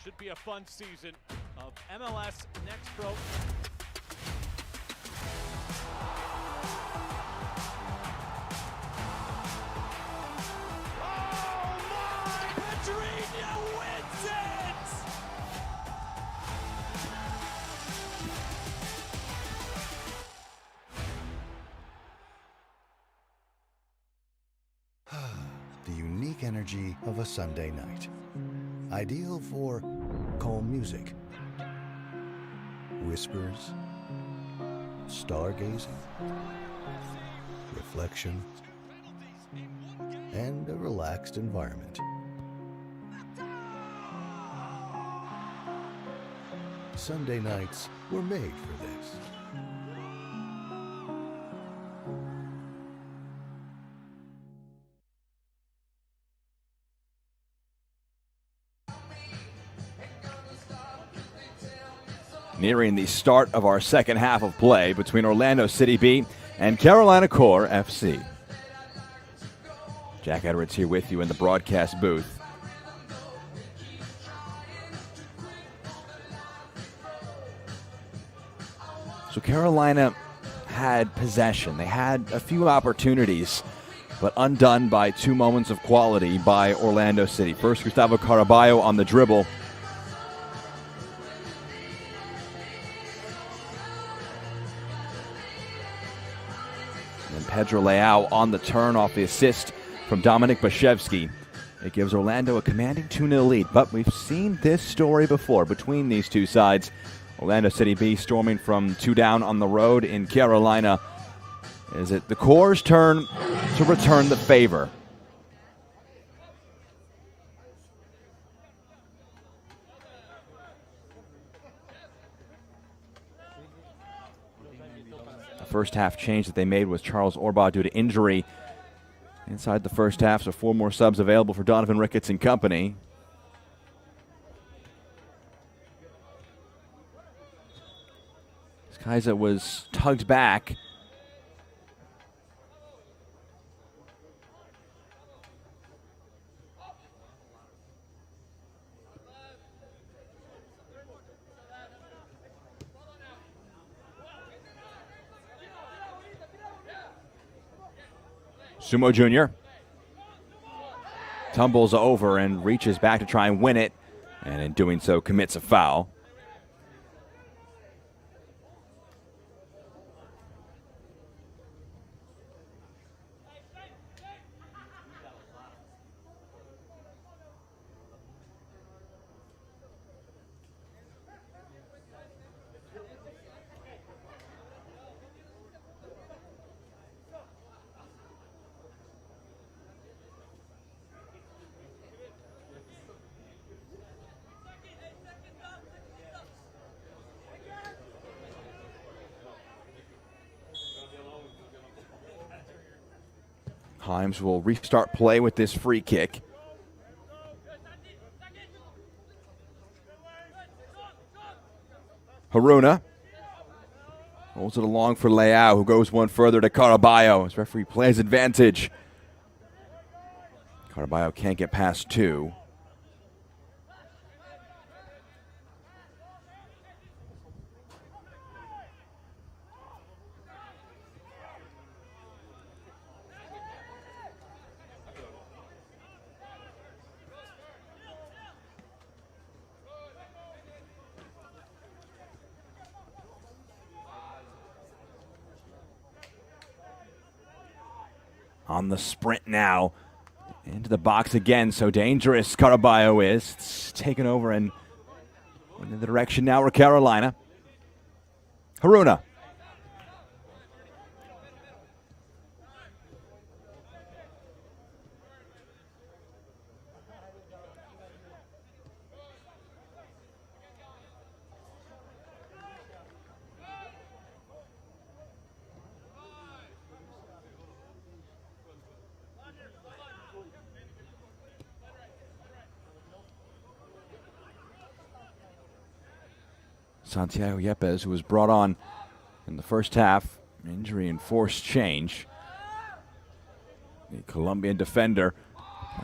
Should be a fun season of MLS Next Pro. Oh my! Pedrinho wins it! energy of a Sunday night. Ideal for calm music, whispers, stargazing, reflection, and a relaxed environment. Sunday nights were made for this. Nearing the start of our second half of play between Orlando City B and Carolina Core FC. Jack Edwards here with you in the broadcast booth. So Carolina had possession. They had a few opportunities, but undone by 2 moments of quality by Orlando City. First, Gustavo Caraballo on the dribble. And Pedro Leao on the turn off the assist from Dominik Baszewski. It gives Orlando a commanding 2-0 lead, but we've seen this story before between these two sides. Orlando City B storming from 2 down on the road in Carolina. Is it the Core's turn to return the favor? The first half change that they made was Charles Orbaugh due to injury inside the first half, so 4 more subs available for Donovan Ricketts and company. Kaiser was tugged back. Sumo Jr. tumbles over and reaches back to try and win it, and in doing so commits a foul. Himes will restart play with this free kick. Haruna holds it along for Leao, who goes one further to Caraballo. His referee plays advantage. Caraballo can't get past 2. On the sprint now, into the box again, so dangerous Caraballo is. It's taken over and in the direction now for Carolina. Haruna. Santiago Yepes, who was brought on in the first half, injury and forced change. The Colombian defender,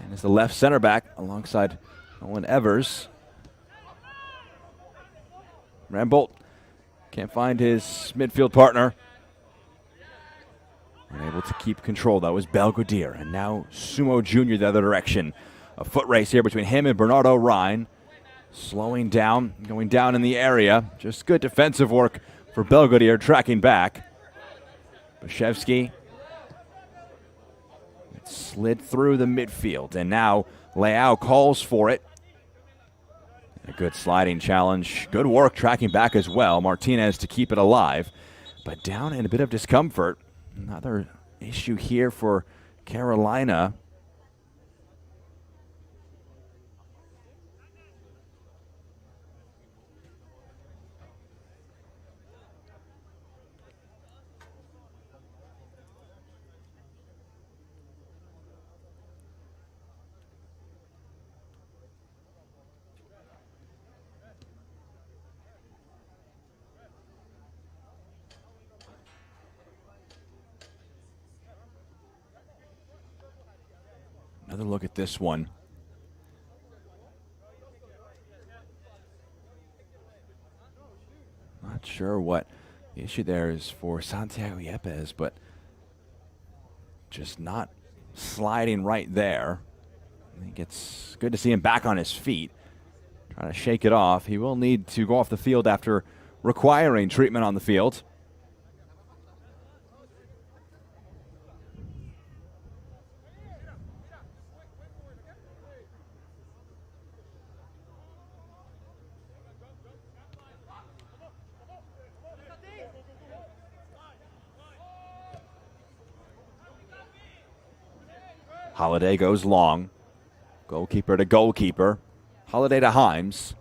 and is the left center back alongside Owen Evers. Rambolt can't find his midfield partner. Unable to keep control. That was Belgodier, and now Sumo Jr. the other direction. A foot race here between him and Bernardo Rhine. Slowing down, going down in the area. Just good defensive work for Belgodier, tracking back. Baszewski. slid through the midfield, and now Leao calls for it. A good sliding challenge. Good work tracking back as well. Martinez to keep it alive, but down in a bit of discomfort. Another issue here for Carolina. Another look at this one. Not sure what the issue there is for Santiago Yepes, but just not sliding right there. I think it's good to see him back on his feet, trying to shake it off. He will need to go off the field after requiring treatment on the field. Holiday goes long. Goalkeeper to goalkeeper. Holiday to Himes.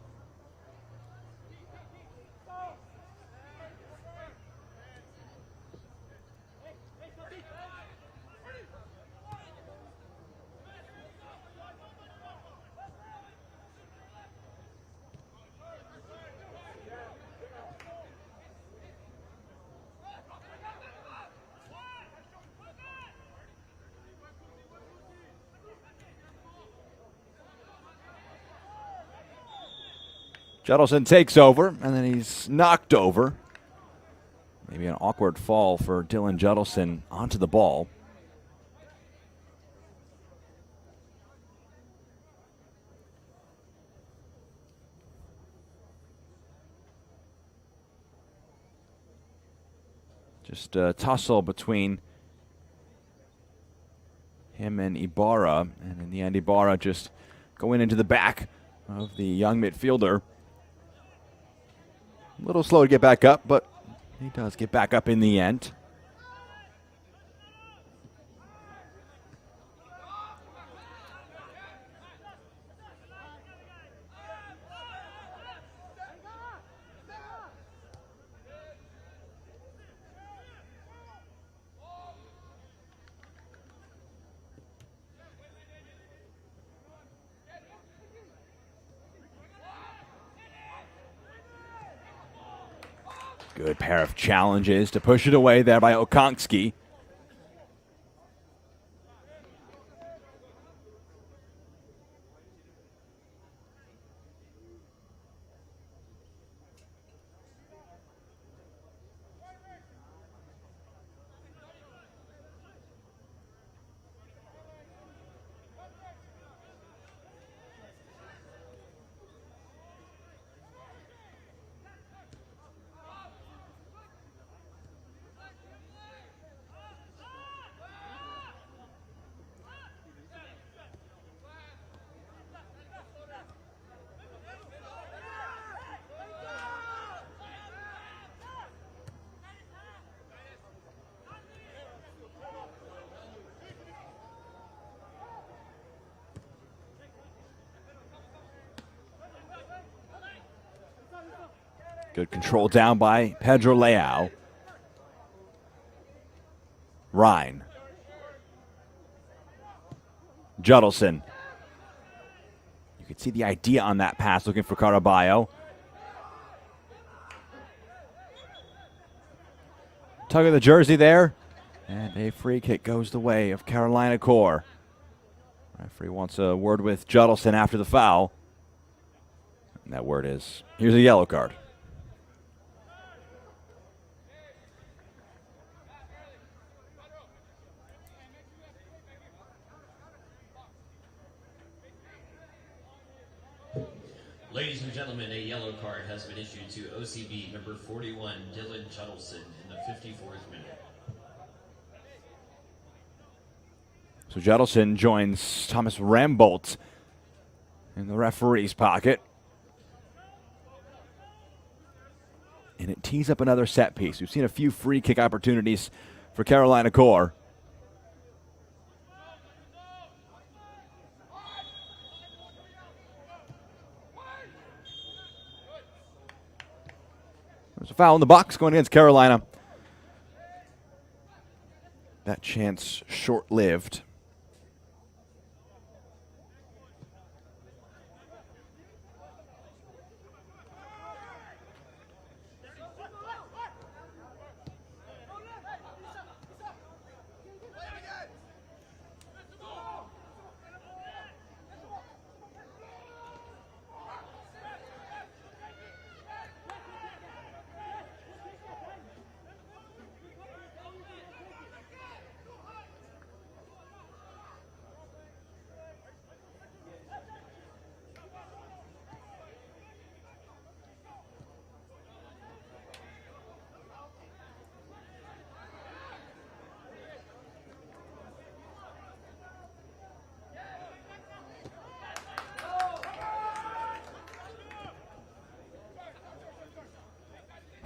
Judelson takes over, and then he's knocked over. Maybe an awkward fall for Dylan Judelson onto the ball. Just a tussle between him and Ibarra, and in the end, Ibarra just going into the back of the young midfielder. A little slow to get back up, but he does get back up in the end. Good pair of challenges to push it away there by Okonkski. Good control down by Pedro Leao. Ryan. Judelson. You could see the idea on that pass, looking for Caraballo. Tug of the jersey there. And a free kick goes the way of Carolina Core. Referee wants a word with Judelson after the foul. And that word is, here's a yellow card. Ladies and gentlemen, a yellow card has been issued to OCB number 41, Dylan Judelson, in the 54th minute. So Judelson joins Thomas Rambolt in the referee's pocket. And it tees up another set piece. We've seen a few free kick opportunities for Carolina Core. There's a foul in the box going against Carolina. That chance short-lived.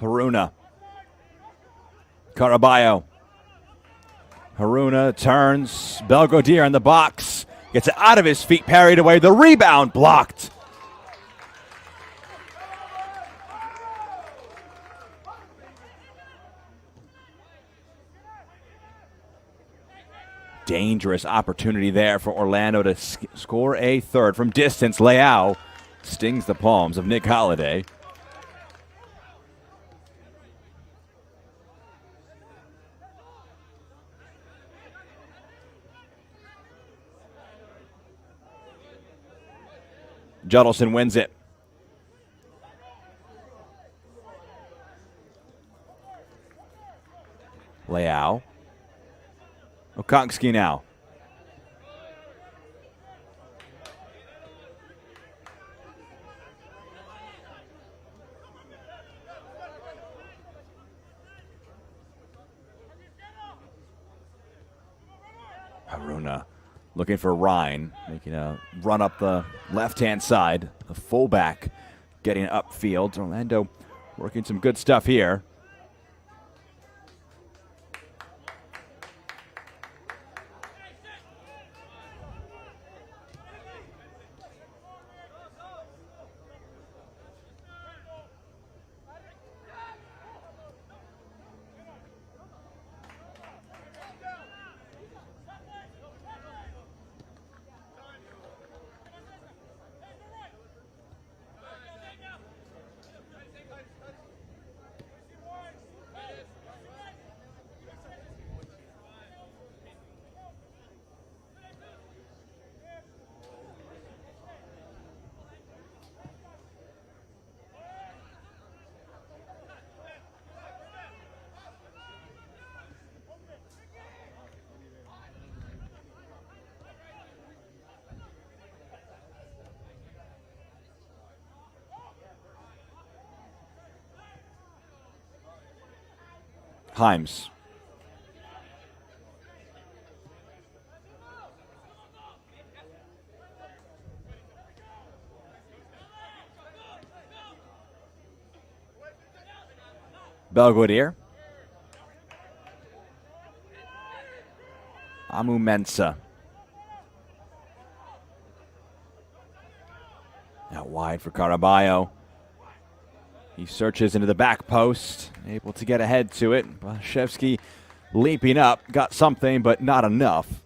Haruna. Caraballo. Haruna turns. Belgodier in the box. Gets it out of his feet, parried away. The rebound blocked. Dangerous opportunity there for Orlando to score a third from distance. Leao stings the palms of Nick Holiday. Judelson wins it. Leao. Okongski now. Haruna looking for Ryan, making a run up the left-hand side. The fullback getting upfield. Orlando working some good stuff here. Himes. Belgodier. Amu Mensah. Out wide for Caraballo. He searches into the back post, able to get ahead to it. Blaszczewski leaping up, got something, but not enough.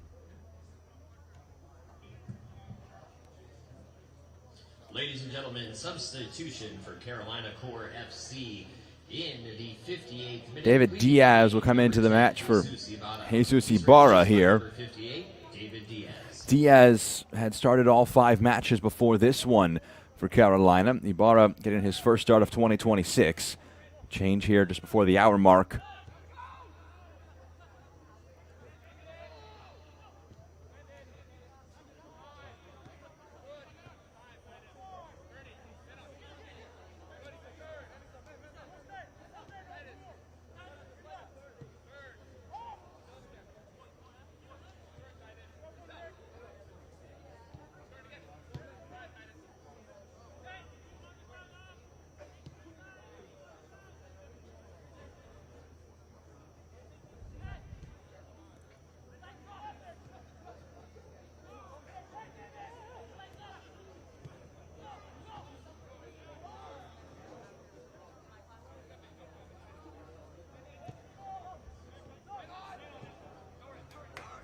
Ladies and gentlemen, substitution for Carolina Core FC in the 58th minute. David Diaz will come into the match for Jesus Ibarra here. Diaz had started all 5 matches before this one for Carolina. Ibarra getting his first start of 2026. Change here just before the hour mark.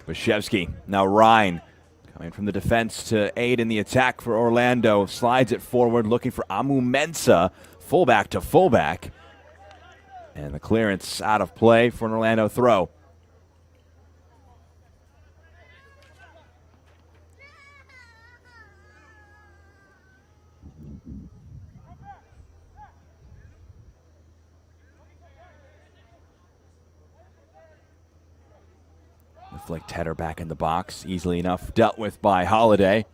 Wyszewski, now Ryan coming from the defense to aid in the attack for Orlando. Slides it forward, looking for Amu Mensah, fullback to fullback. And the clearance out of play for an Orlando throw. The flicked header back in the box, easily enough dealt with by Holiday.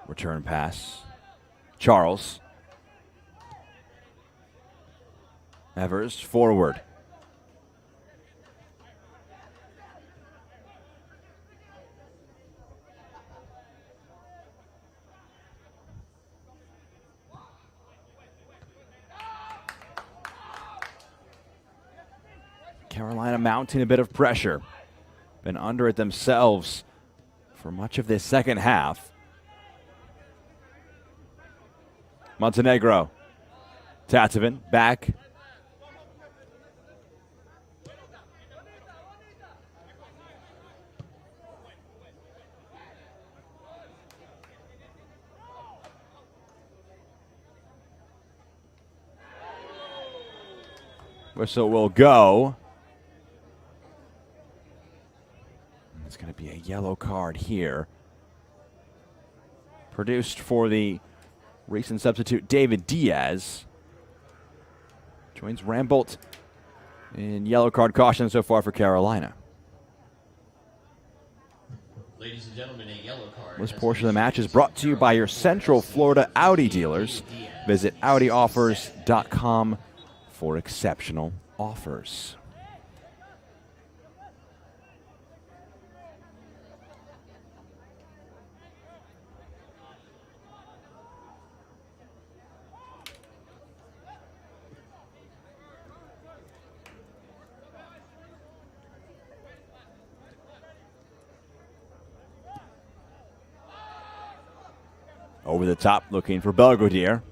Return pass. Charles. Evers forward. Carolina mounting a bit of pressure. Been under it themselves for much of this second half. Montenegro. Tatovan back. Whistle will go. It's going to be a yellow card here. Produced for the recent substitute David Diaz. Joins Rambolt in yellow card caution so far for Carolina. Ladies and gentlemen, a yellow card. This portion of the match is brought to you by your Central Florida Audi dealers. Visit AudiOffers.com for exceptional offers. Over the top, looking for Belgodier.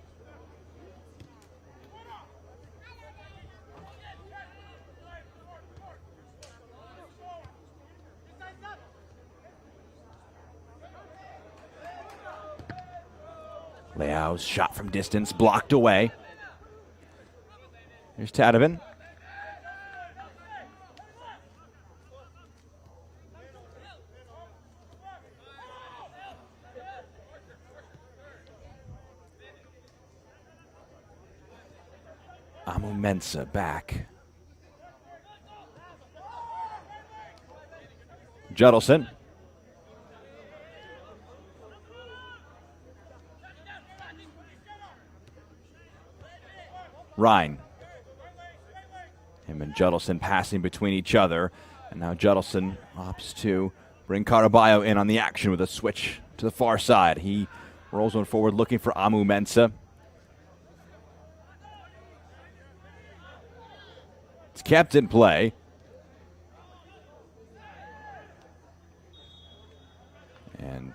Leao's shot from distance, blocked away. Here's Tatovan. Amu Mensah back. Judelson. Ryan. Him and Judelson passing between each other. And now Judelson opts to bring Caraballo in on the action with a switch to the far side. He rolls one forward looking for Amu Mensah. It's kept in play. And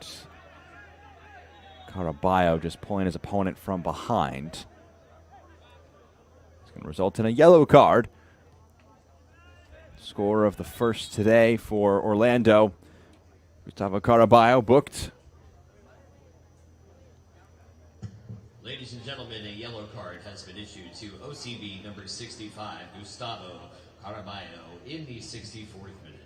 Caraballo just pulling his opponent from behind. It's going to result in a yellow card. Score of the first today for Orlando. Gustavo Caraballo booked. Ladies and gentlemen, a yellow card has been issued to OCB number 65, Gustavo Caraballo, in the 64th minute.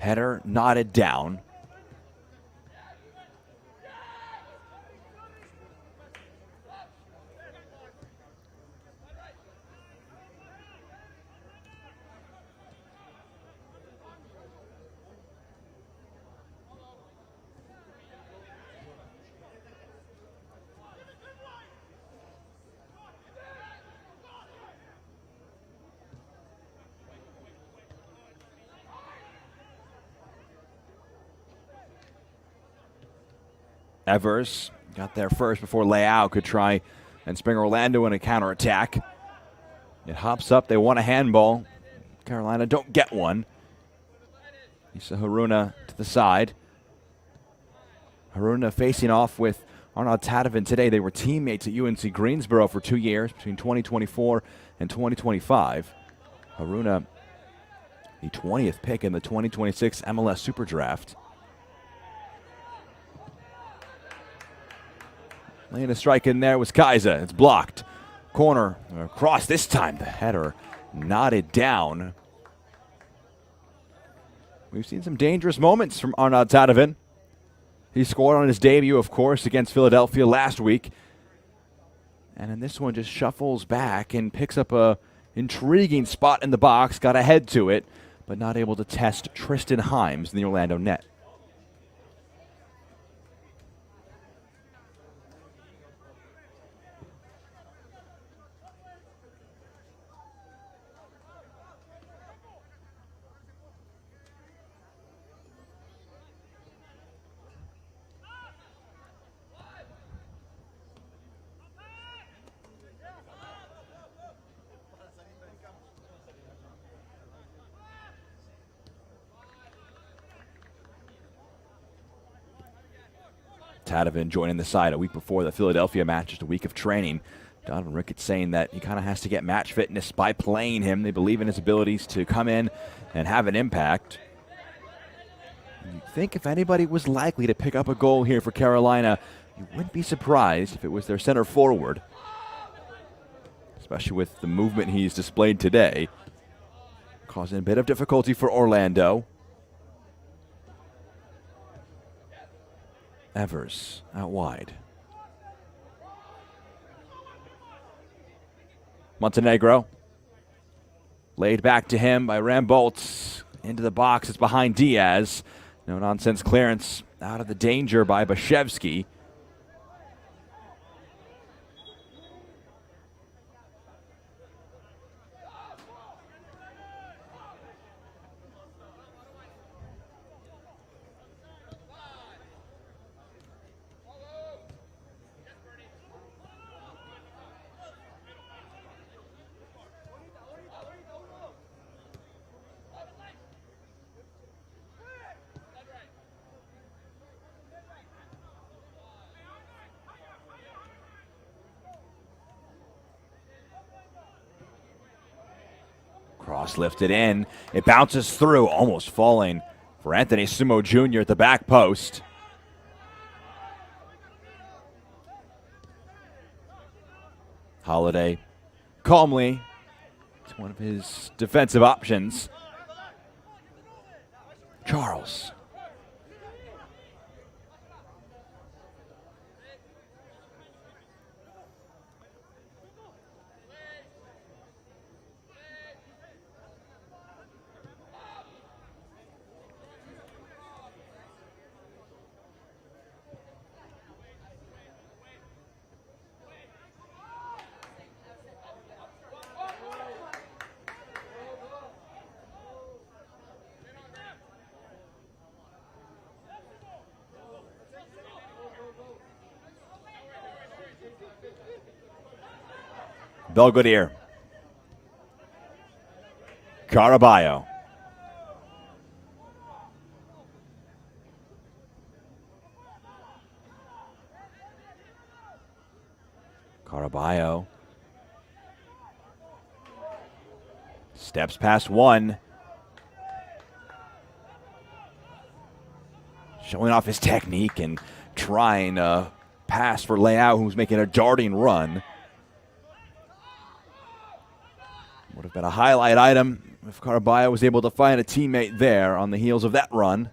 Header knotted down. Evers got there first before Leao could try and spring Orlando in a counterattack. It hops up. They want a handball. Carolina don't get one. Issa Haruna to the side. Haruna facing off with Arnaud Tadevin today. They were teammates at UNC Greensboro for 2 years, between 2024 and 2025. Haruna, the 20th pick in the 2026 MLS Super Draft. Laying a strike in there was Kaiser. It's blocked. Corner, cross this time. The header knotted down. We've seen some dangerous moments from Arnaud Tadevin. He scored on his debut, of course, against Philadelphia last week. And in this one, just shuffles back and picks up a intriguing spot in the box. Got a head to it, but not able to test Tristan Himes in the Orlando net. Tadevin joining the side a week before the Philadelphia match, just a week of training. Donovan Ricketts saying that he kind of has to get match fitness by playing him. They believe in his abilities to come in and have an impact. You'd think if anybody was likely to pick up a goal here for Carolina, you wouldn't be surprised if it was their center forward, especially with the movement he's displayed today, causing a bit of difficulty for Orlando. Evers out wide. Montenegro laid back to him by Ramboltz. Into the box. It's behind Diaz. No nonsense clearance out of the danger by Bashevsky. Cross lifted in. It bounces through, almost falling for Anthony Sumo Jr. at the back post. Holiday calmly to one of his defensive options. Charles. Belgodier. Caraballo. Caraballo. Steps past one. Showing off his technique and trying a pass for Leao, who's making a darting run. Would have been a highlight item if Caraballo was able to find a teammate there on the heels of that run.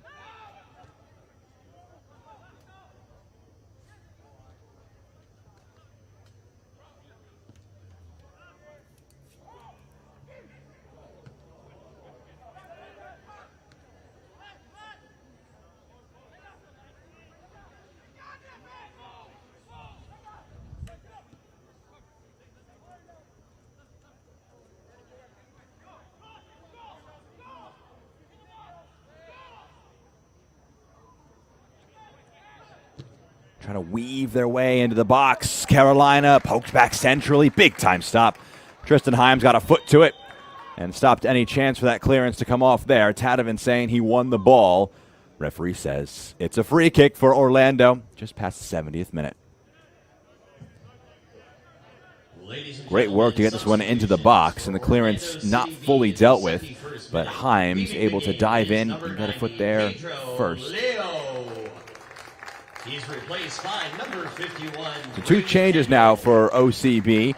Trying to weave their way into the box. Carolina poked back centrally. Big time stop. Tristan Himes got a foot to it and stopped any chance for that clearance to come off there. Tadevin saying he won the ball. Referee says it's a free kick for Orlando just past the 70th minute. Great work to get this one into the box, and the clearance not fully dealt with, but Himes able to dive in and get a foot there first. He's replaced by number 51. So 2 changes now for OCB.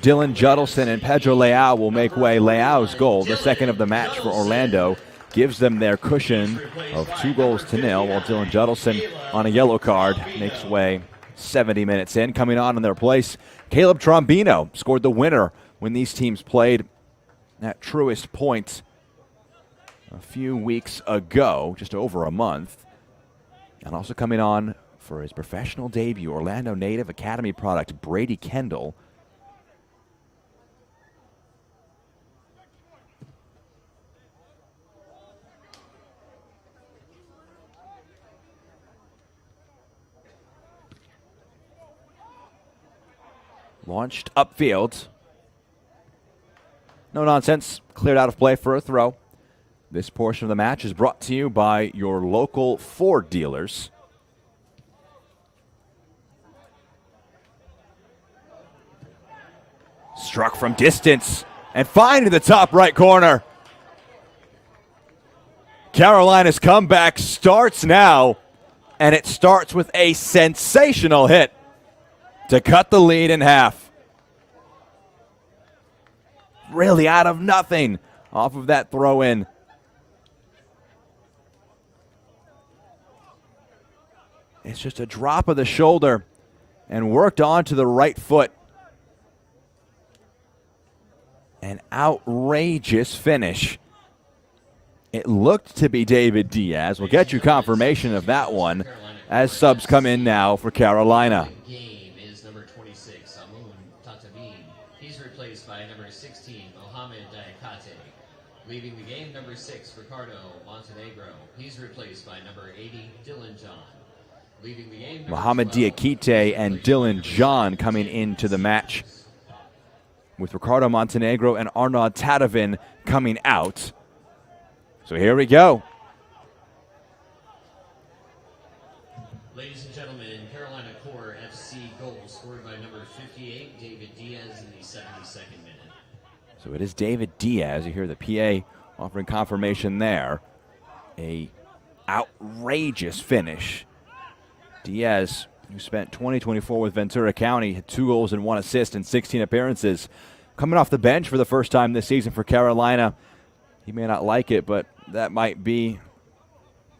Dylan Judelson and Pedro Leao will make way. Leao's goal, the second of the match for Orlando, gives them their cushion of 2-0, while Dylan Judelson on a yellow card makes way 70 minutes in. Coming on in their place, Caleb Trombino scored the winner when these teams played at Truist Point a few weeks ago, just over a month. And also coming on for his professional debut, Orlando native academy product Brady Kendall. Launched upfield. No nonsense. Cleared out of play for a throw. This portion of the match is brought to you by your local Ford dealers. Struck from distance and finding the top right corner. Carolina's comeback starts now, and it starts with a sensational hit to cut the lead in half. Really out of nothing off of that throw-in. It's just a drop of the shoulder and worked onto the right foot. An outrageous finish. It looked to be David Diaz. We'll get you confirmation of that one as subs come in now for Carolina. Game is number 26, Amun Tatabin. He's replaced by number 16, Mohamed Diakate. Leaving the game, number 6, Ricardo Montenegro. He's replaced by number 80, Dylan John. Leaving the game, Mohamed Diakite and Dylan John coming into the match, with Ricardo Montenegro and Arnaud Tadevin coming out. So here we go. Ladies and gentlemen, Carolina Core FC goal scored by number 58, David Diaz, in the 72nd minute. So it is David Diaz. You hear the PA offering confirmation there. A outrageous finish. Diaz, who spent 2024 with Ventura County, had 2 goals and 1 assist in 16 appearances. Coming off the bench for the first time this season for Carolina. He may not like it, but that might be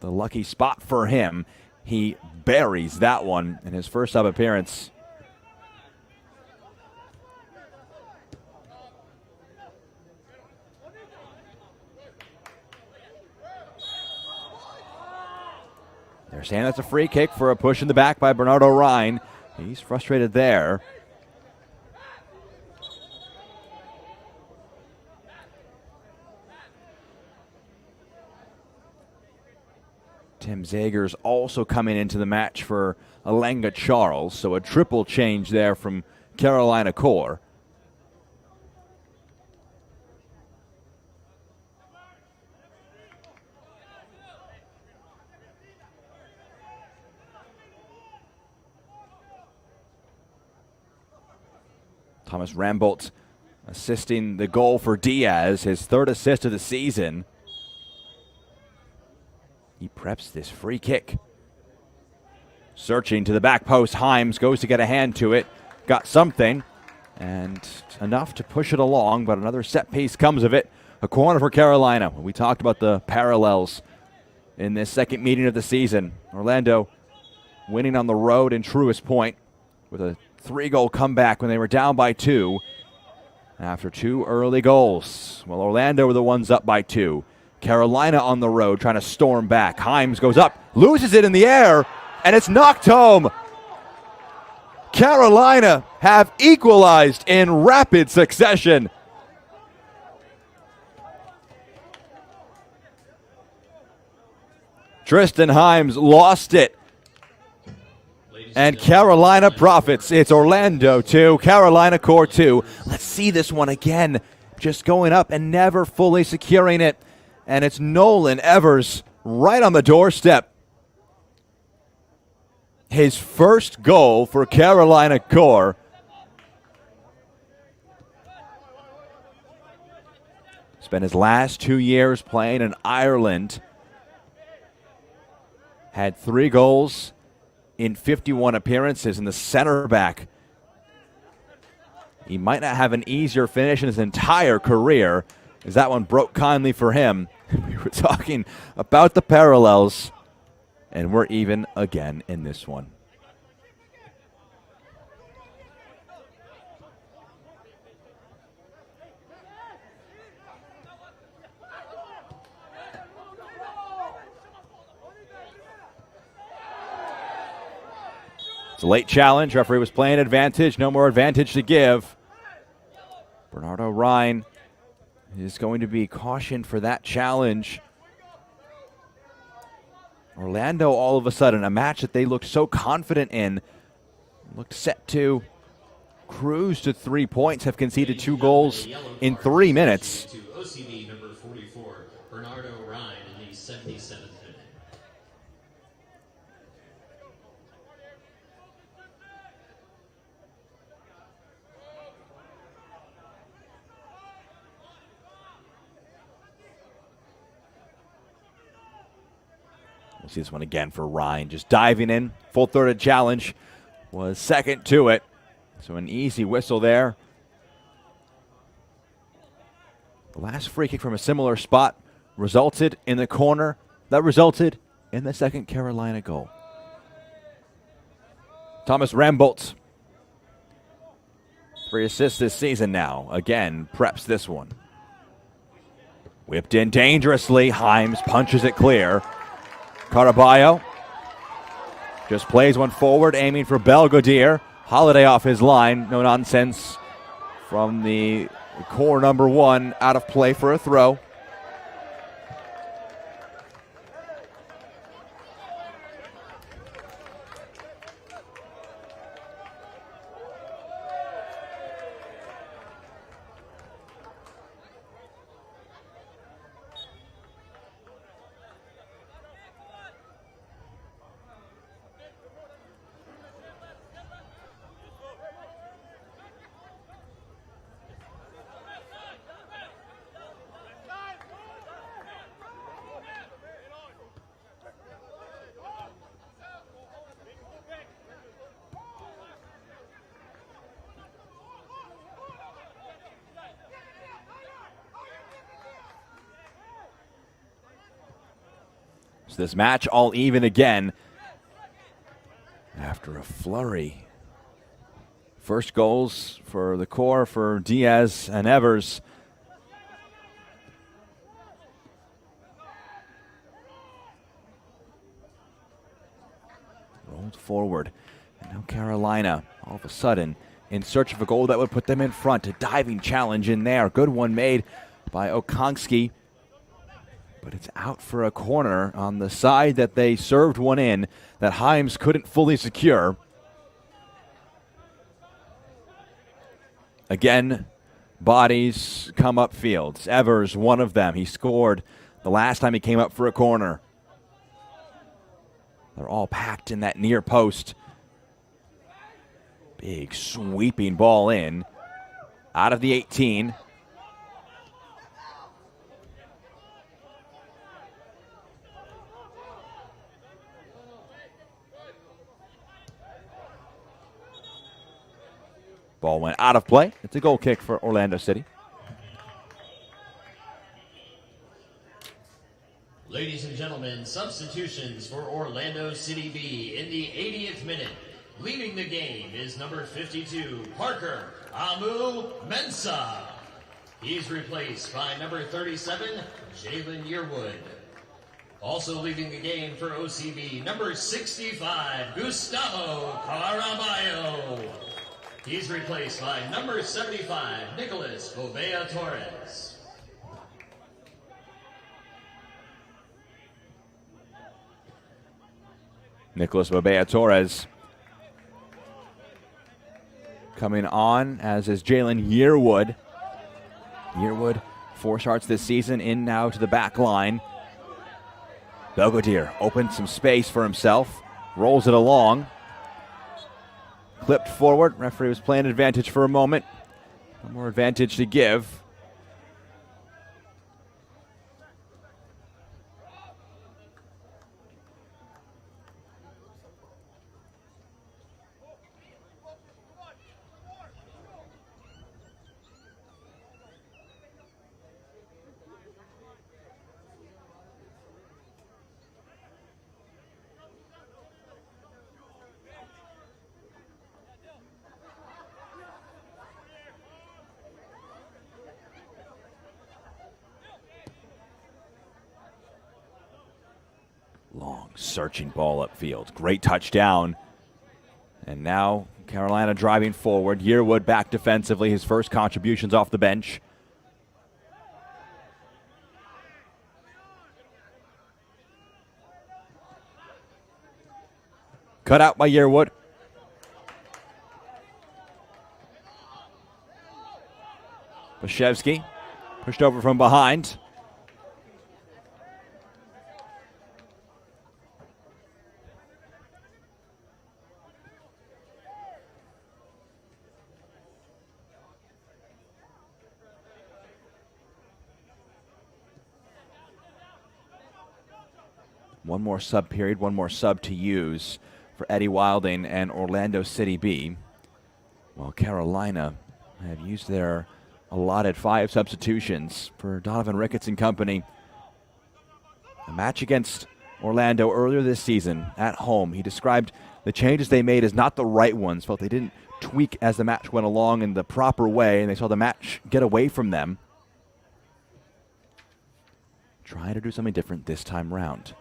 the lucky spot for him. He buries that one in his first sub appearance. They're saying that's a free kick for a push in the back by Bernardo Rhine. He's frustrated there. Tim Zagers also coming into the match for Alenga Charles, so a triple change there from Carolina Core. Thomas Rambolt assisting the goal for Diaz, his 3rd assist of the season. He preps this free kick. Searching to the back post, Himes goes to get a hand to it. Got something, and enough to push it along, but another set piece comes of it A corner for Carolina. We talked about the parallels in this second meeting of the season. Orlando winning on the road in Truist Point with a 3-goal comeback when they were down by 2 after 2 early goals. Well, Orlando were the ones up by 2. Carolina on the road trying to storm back. Himes goes up, loses it in the air, and it's knocked home. Carolina have equalized in rapid succession. Tristan Himes lost it. And Carolina profits. It's Orlando 2, Carolina Core 2. Let's see this one again. Just going up and never fully securing it. And it's Nolan Evers right on the doorstep. His first goal for Carolina Core. Spent his last 2 years playing in Ireland. Had 3 goals in 51 appearances in the center back. He might not have an easier finish in his entire career, as that one broke kindly for him. We were talking about the parallels, and we're even again in this one. It's a late challenge. Referee was playing advantage. No more advantage to give. Bernardo Ryan is going to be cautioned for that challenge. Orlando, all of a sudden, a match that they looked so confident in, looked set to cruise to 3 points, have conceded 2 goals in 3 minutes. To OCB number 44, Bernardo Ryan in the 77th minute. We'll see this one again for Ryan. Just diving in. Full-throated challenge. Was second to it. So an easy whistle there. The last free kick from a similar spot resulted in the corner. That resulted in the second Carolina goal. Thomas Rambolt. 3 assists this season now. Again, preps this one. Whipped in dangerously. Himes punches it clear. Caraballo just plays one forward, aiming for Belgodier. Holiday off his line. No nonsense from the core number 1, out of play for a throw. So this match all even again after a flurry. First goals for the core for Diaz and Evers. Rolled forward. And now Carolina, all of a sudden, in search of a goal that would put them in front. A diving challenge in there. Good one made by Okonkski. But it's out for a corner on the side that they served one in that Himes couldn't fully secure. Again, bodies come upfield. Evers, one of them. He scored the last time he came up for a corner. They're all packed in that near post. Big sweeping ball in. Out of the 18. Ball went out of play. It's a goal kick for Orlando City. Ladies and gentlemen, substitutions for Orlando City B in the 80th minute. Leaving the game is number 52, Parker Amu Mensah. He's replaced by number 37, Jalen Yearwood. Also leaving the game for OCB, number 65, Gustavo Caraballo. He's replaced by number 75, Nicholas Bovea Torres. Nicholas Bovea Torres coming on, as is Jalen Yearwood. Yearwood, 4 starts this season, in now to the back line. Belgodier opens some space for himself, rolls it along. Clipped forward, referee was playing advantage for a moment. No more advantage to give. Long, searching ball upfield. Great touchdown. And now Carolina driving forward. Yearwood back defensively, his first contributions off the bench. Cut out by Yearwood. Bashevsky pushed over from behind. One more sub period, one more sub to use for Eddie Wilding and Orlando City B. Well, Carolina have used their allotted 5 substitutions for Donovan Ricketts and company. A match against Orlando earlier this season at home. He described the changes they made as not the right ones, felt they didn't tweak as the match went along in the proper way, and they saw the match get away from them. Trying to do something different this time round.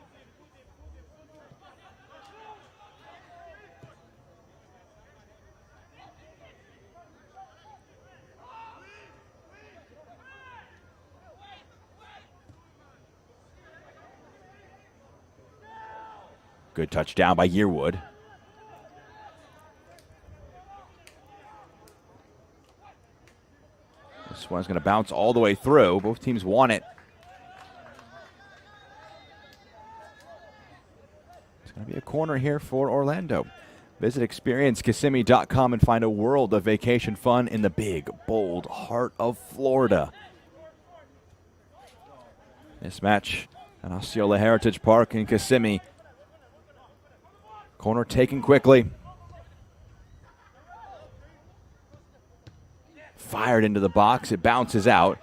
Good touchdown by Yearwood. This one's going to bounce all the way through. Both teams want it. It's going to be a corner here for Orlando. Visit experiencekissimmee.com and find a world of vacation fun in the big, bold heart of Florida. This match at Osceola Heritage Park in Kissimmee. Corner taken quickly. Fired into the box. It bounces out.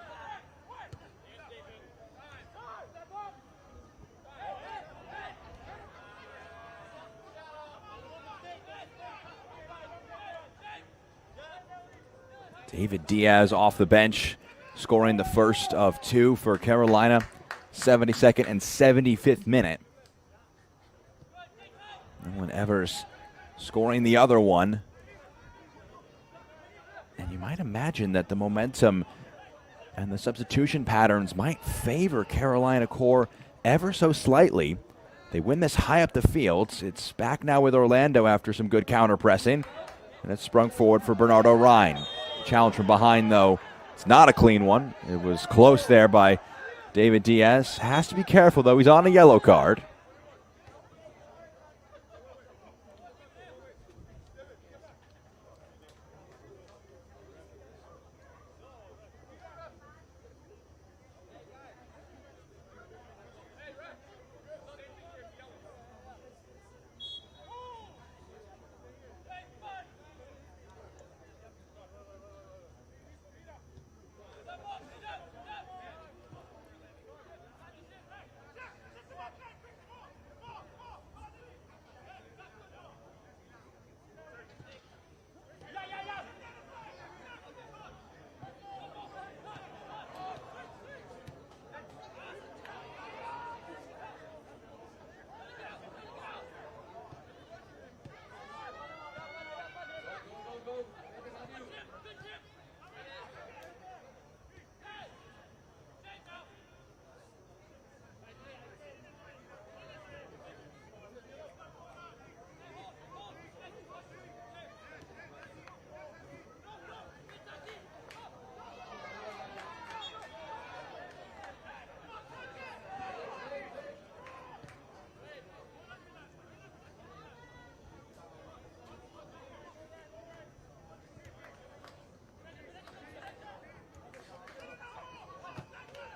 David Diaz off the bench, scoring the first of 2 for Carolina. 72nd and 75th minute. Nolan Evers scoring the other one. And you might imagine that the momentum and the substitution patterns might favor Carolina Core ever so slightly. They win this high up the field. It's back now with Orlando after some good counter pressing. And it's sprung forward for Bernardo Rhine. Challenge from behind, though. It's not a clean one. It was close there by David Diaz. Has to be careful, though. He's on a yellow card.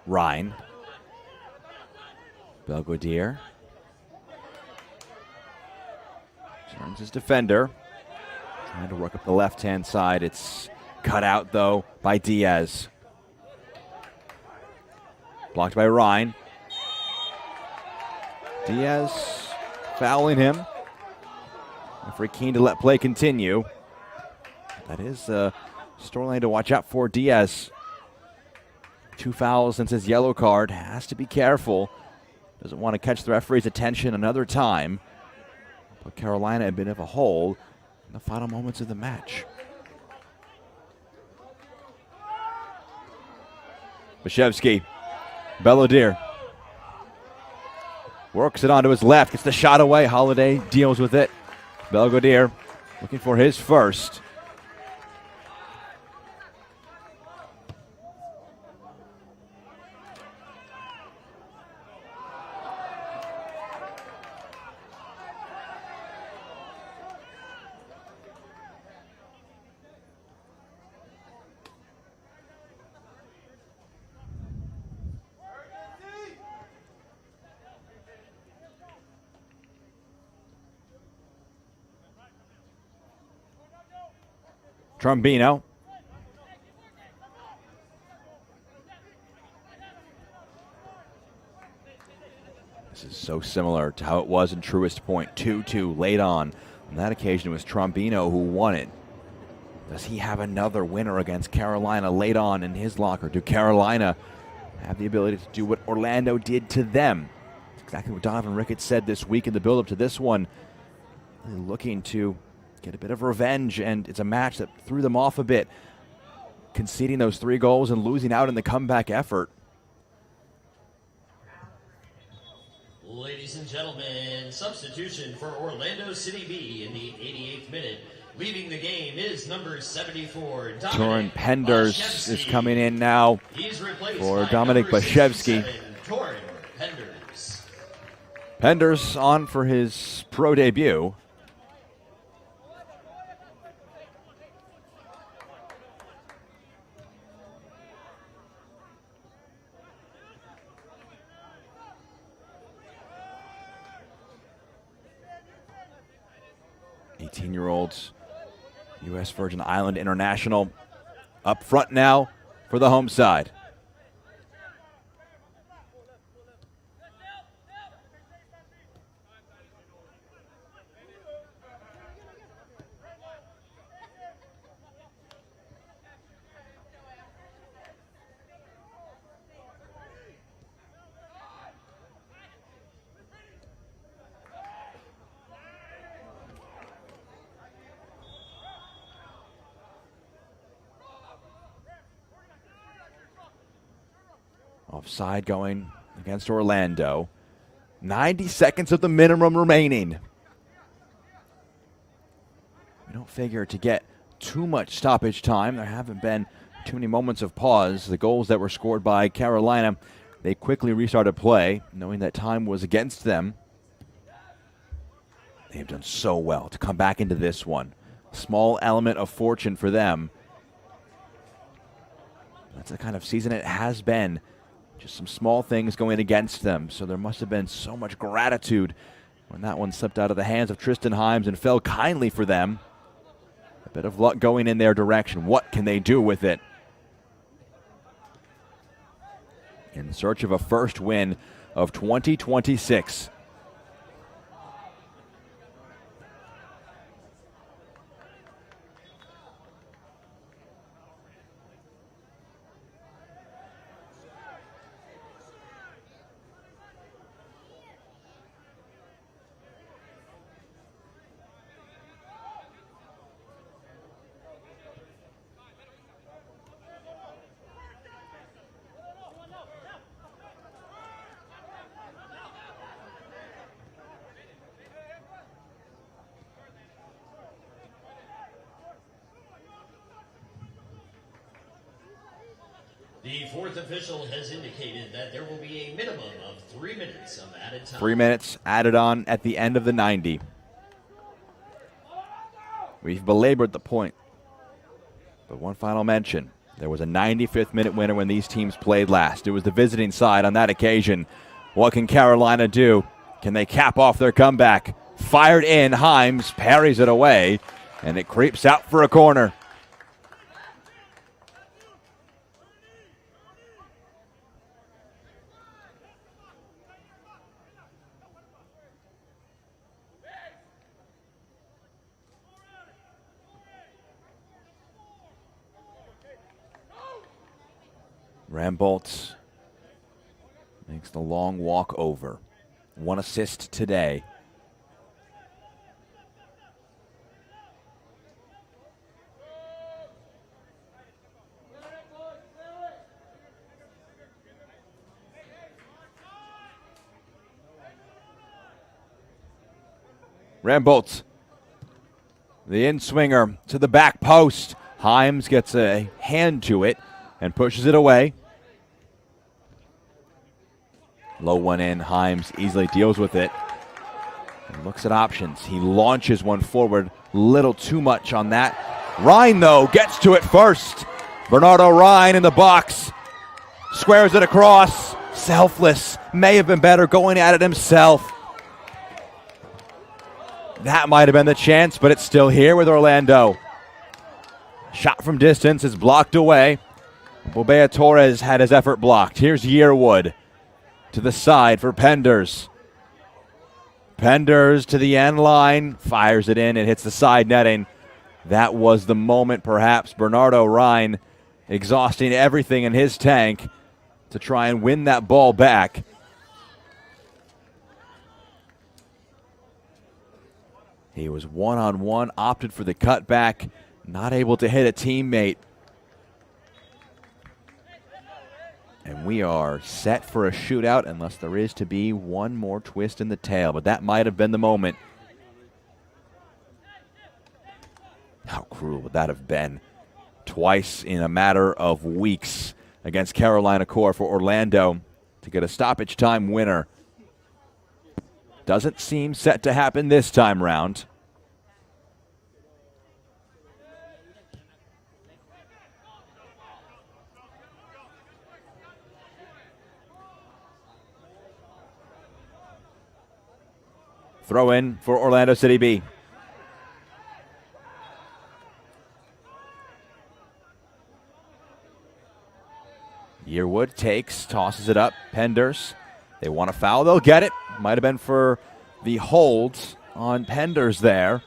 Ryan. Belgodier turns his defender. Trying to work up the left-hand side. It's cut out, though, by Diaz. Blocked by Ryan. Diaz fouling him. Referee keen to let play continue. That is a storyline to watch out for. Diaz, 2 fouls since his yellow card. Has to be careful. Doesn't want to catch the referee's attention another time. But Carolina a bit of a hole in the final moments of the match. Bashevsky. Belodier. Works it onto his left. Gets the shot away. Holiday deals with it. Belgodier looking for his first. Trombino. This is so similar to how it was in Truist Point. 2-2 late on. On that occasion, it was Trombino who won it. Does he have another winner against Carolina late on in his locker? Do Carolina have the ability to do what Orlando did to them? That's exactly what Donovan Ricketts said this week in the build-up to this one. Really looking to get a bit of revenge, and it's a match that threw them off a bit, conceding those 3 goals and losing out in the comeback effort. Ladies and gentlemen, substitution for Orlando City B in the 88th minute. Leaving the game is number 74, Torin Penders is coming in now for Dominic Bashevsky. Torin Penders. Penders on for his pro debut. Year-olds, U.S. Virgin Island International, up front now for the home side. Offside going against Orlando. 90 seconds of the minimum remaining. We don't figure to get too much stoppage time. There haven't been too many moments of pause. The goals that were scored by Carolina, they quickly restarted play, knowing that time was against them. They have done so well to come back into this one. Small element of fortune for them. That's the kind of season it has been. Just some small things going against them. So there must have been so much gratitude when that one slipped out of the hands of Tristan Himes and fell kindly for them. A bit of luck going in their direction. What can they do with it? In search of a first win of 2026. The fourth official has indicated that there will be a minimum of 3 minutes of added time. 3 minutes added on at the end of the 90. We've belabored the point. But one final mention. There was a 95th minute winner when these teams played last. It was the visiting side on that occasion. What can Carolina do? Can they cap off their comeback? Fired in, Himes parries it away, and it creeps out for a corner. Rambolt makes the long walk over. 1 assist today. Rambolt, the in-swinger to the back post. Himes gets a hand to it and pushes it away. Low one in, Himes easily deals with it and looks at options. He launches one forward, little too much on that. Ryan, though, gets to it first. Bernardo Ryan in the box, squares it across. Selfless, may have been better going at it himself. That might have been the chance, but it's still here with Orlando. Shot from distance is blocked away. Bobea Torres had his effort blocked. Here's Yearwood to the side for Penders. Penders to the end line, fires it in, and hits the side netting. That was the moment, perhaps. Bernardo Ryan exhausting everything in his tank to try and win that ball back. He was one-on-one, opted for the cutback, not able to hit a teammate. And we are set for a shootout unless there is to be one more twist in the tail. But that might have been the moment. How cruel would that have been? Twice in a matter of weeks against Carolina Core for Orlando to get a stoppage time winner. Doesn't seem set to happen this time round. Throw in for Orlando City B. Yearwood takes, tosses it up. Penders, they want a foul, they'll get it. Might have been for the hold on Penders there.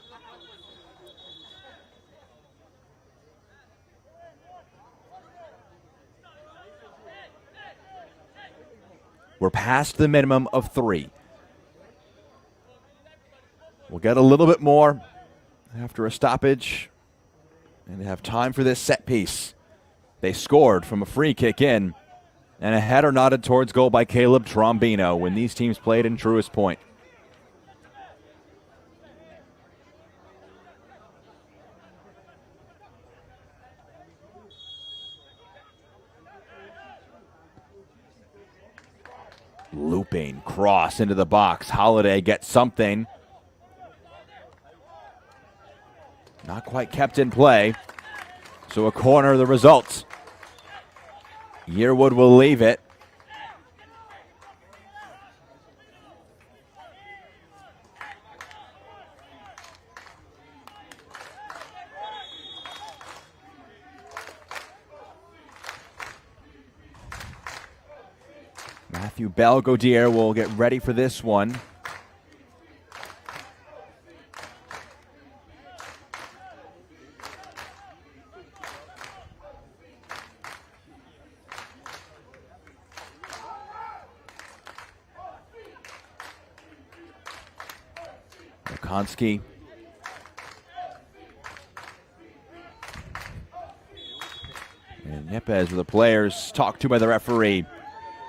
We're past the minimum of 3. We'll get a little bit more after a stoppage and have time for this set piece. They scored from a free kick in, and a header nodded towards goal by Caleb Trombino when these teams played in Truist Point. Looping cross into the box. Holiday gets something. Not quite kept in play. So a corner, the results. Yearwood will leave it. Matthew Belgodier will get ready for this one. Konski. And Yepes with the players talked to by the referee.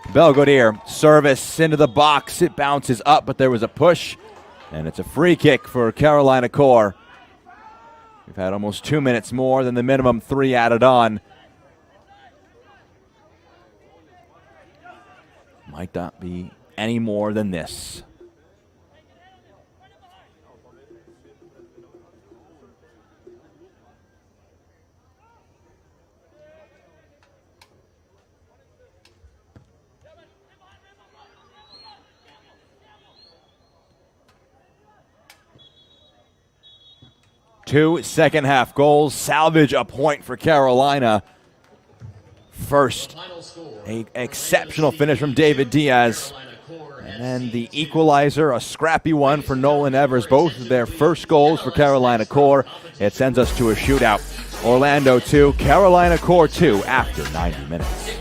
Belgodier, service into the box. It bounces up, but there was a push, and it's a free kick for Carolina Core. We've had almost 2 minutes more than the minimum 3 added on. Might not be any more than this. 2 second-half goals salvage a point for Carolina. First, an exceptional finish from David Diaz. And then the equalizer, a scrappy one for Nolan Evers. Both of their first goals for Carolina Core. It sends us to a shootout. Orlando 2, Carolina Core 2 after 90 minutes.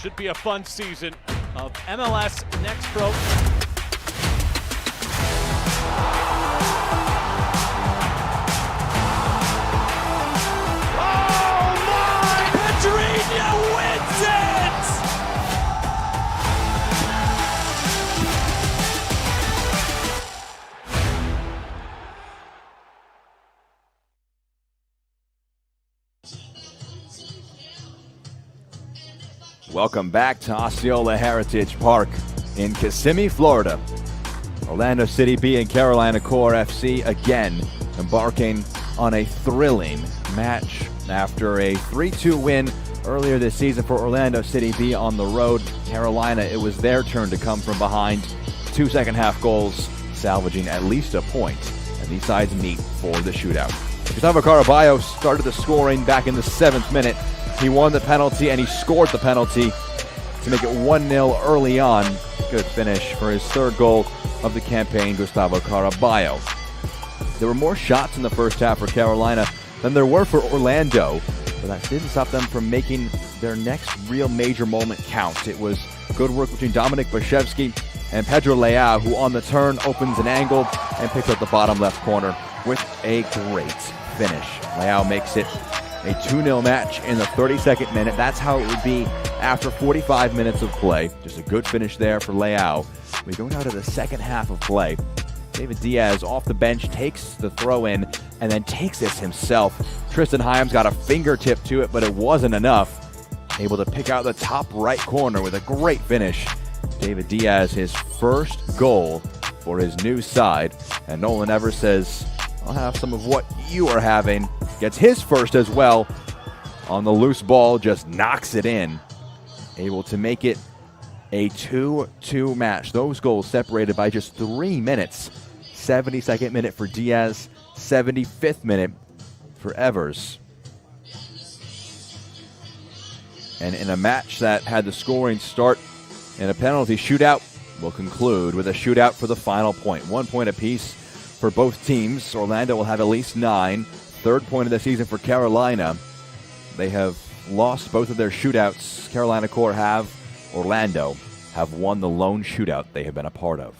Should be a fun season of MLS Next Pro. Oh my! Pedrinho wins it! Welcome back to Osceola Heritage Park in Kissimmee, Florida. Orlando City B and Carolina Core FC again embarking on a thrilling match after a 3-2 win earlier this season for Orlando City B on the road. Carolina, it was their turn to come from behind. 2 second-half goals, salvaging at least a point. And these sides meet for the shootout. Gustavo Caraballo started the scoring back in the 7th minute. He won the penalty and he scored the penalty to make it 1-0 early on. Good finish for his 3rd goal of the campaign, Gustavo Caraballo. There were more shots in the first half for Carolina than there were for Orlando, but that didn't stop them from making their next real major moment count. It was good work between Dominik Bashevsky and Pedro Leao, who on the turn opens an angle and picks up the bottom left corner with a great finish. Leao makes it a 2-0 match in the 32nd minute. That's how it would be after 45 minutes of play. Just a good finish there for Leao. We go now to the second half of play. David Diaz off the bench takes the throw in and then takes this himself. Tristan Hyams got a fingertip to it, but it wasn't enough. Able to pick out the top right corner with a great finish. David Diaz, his first goal for his new side. And Nolan Evers says, I'll have some of what you are having. Gets his first as well on the loose ball, just knocks it in. Able to make it a 2-2 match. Those goals separated by just 3 minutes. 72nd minute for Diaz, 75th minute for Evers. And in a match that had the scoring start in a penalty shootout, will conclude with a shootout for the final point. 1 point apiece for both teams. Orlando will have at least 9. 3rd point of the season for Carolina. They have lost both of their shootouts. Carolina Core have. Orlando have won the lone shootout they have been a part of.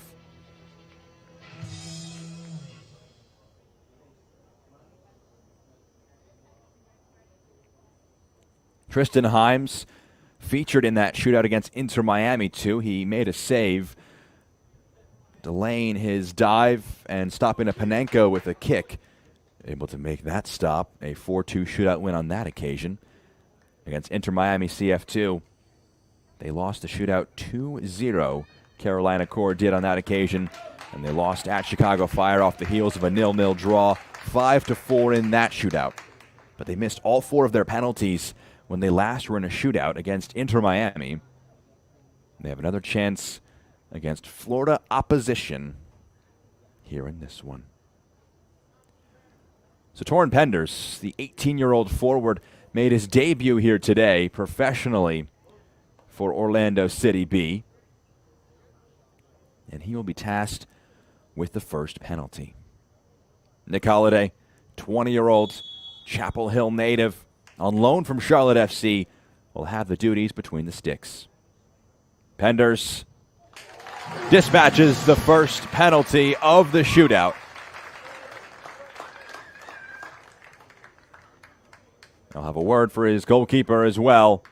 Tristan Hyams featured in that shootout against Inter Miami too. He made a save, delaying his dive and stopping a Panenko with a kick. Able to make that stop. A 4-2 shootout win on that occasion against Inter Miami CF2. They lost the shootout 2-0. Carolina Core did on that occasion. And they lost at Chicago Fire off the heels of a 0-0 draw. 5-4 in that shootout. But they missed all 4 of their penalties when they last were in a shootout against Inter Miami. They have another chance against Florida opposition here in this one. So Torrin Penders, the 18-year-old forward, made his debut here today professionally for Orlando City B. And he will be tasked with the first penalty. Nick Holliday, 20-year-old Chapel Hill native, on loan from Charlotte FC, will have the duties between the sticks. Penders dispatches the first penalty of the shootout. I'll have a word for his goalkeeper as well,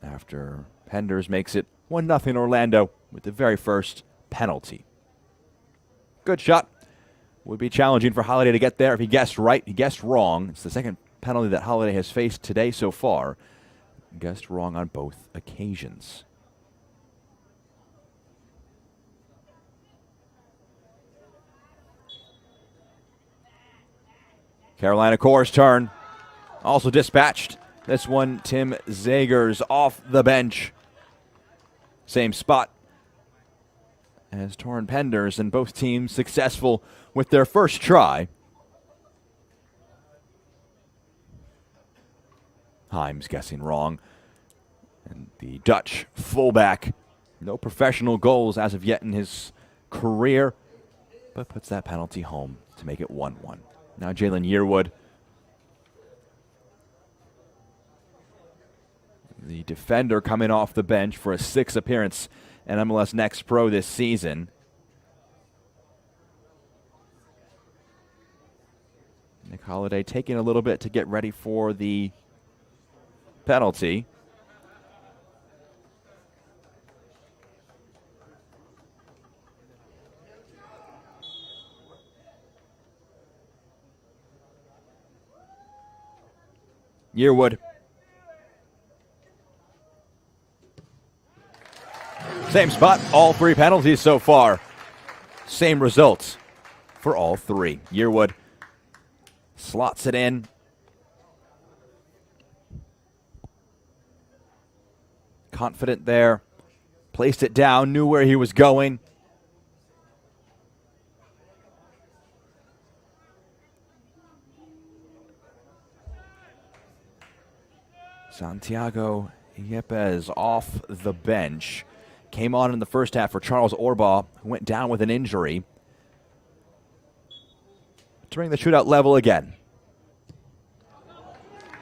after Penders makes it 1-0 Orlando with the very first penalty. Good shot. Would be challenging for Holliday to get there if he guessed right. He guessed wrong. It's the second penalty that Holliday has faced today so far. Guessed wrong on both occasions. Carolina Core's turn. Also dispatched. This one, Tim Zagers off the bench. Same spot as Torrin Penders, and both teams successful with their first try. Himes guessing wrong. And the Dutch fullback, no professional goals as of yet in his career, but puts that penalty home to make it 1-1. Now Jalen Yearwood, the defender, coming off the bench for a 6th appearance in MLS Next Pro this season. Nick Holliday taking a little bit to get ready for the penalty. Yearwood. Same spot, all 3 penalties so far. Same results for all 3. Yearwood slots it in. Confident there. Placed it down, knew where he was going. Santiago Yepes off the bench. Came on in the first half for Charles Orbaugh, who went down with an injury. To bring the shootout level again.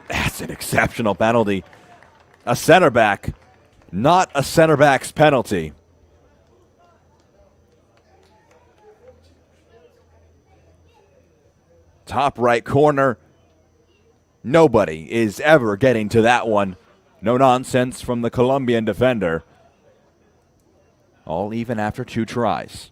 That's an exceptional penalty. A center back, not a center back's penalty. Top right corner. Nobody is ever getting to that one. No nonsense from the Colombian defender. All even after 2 tries.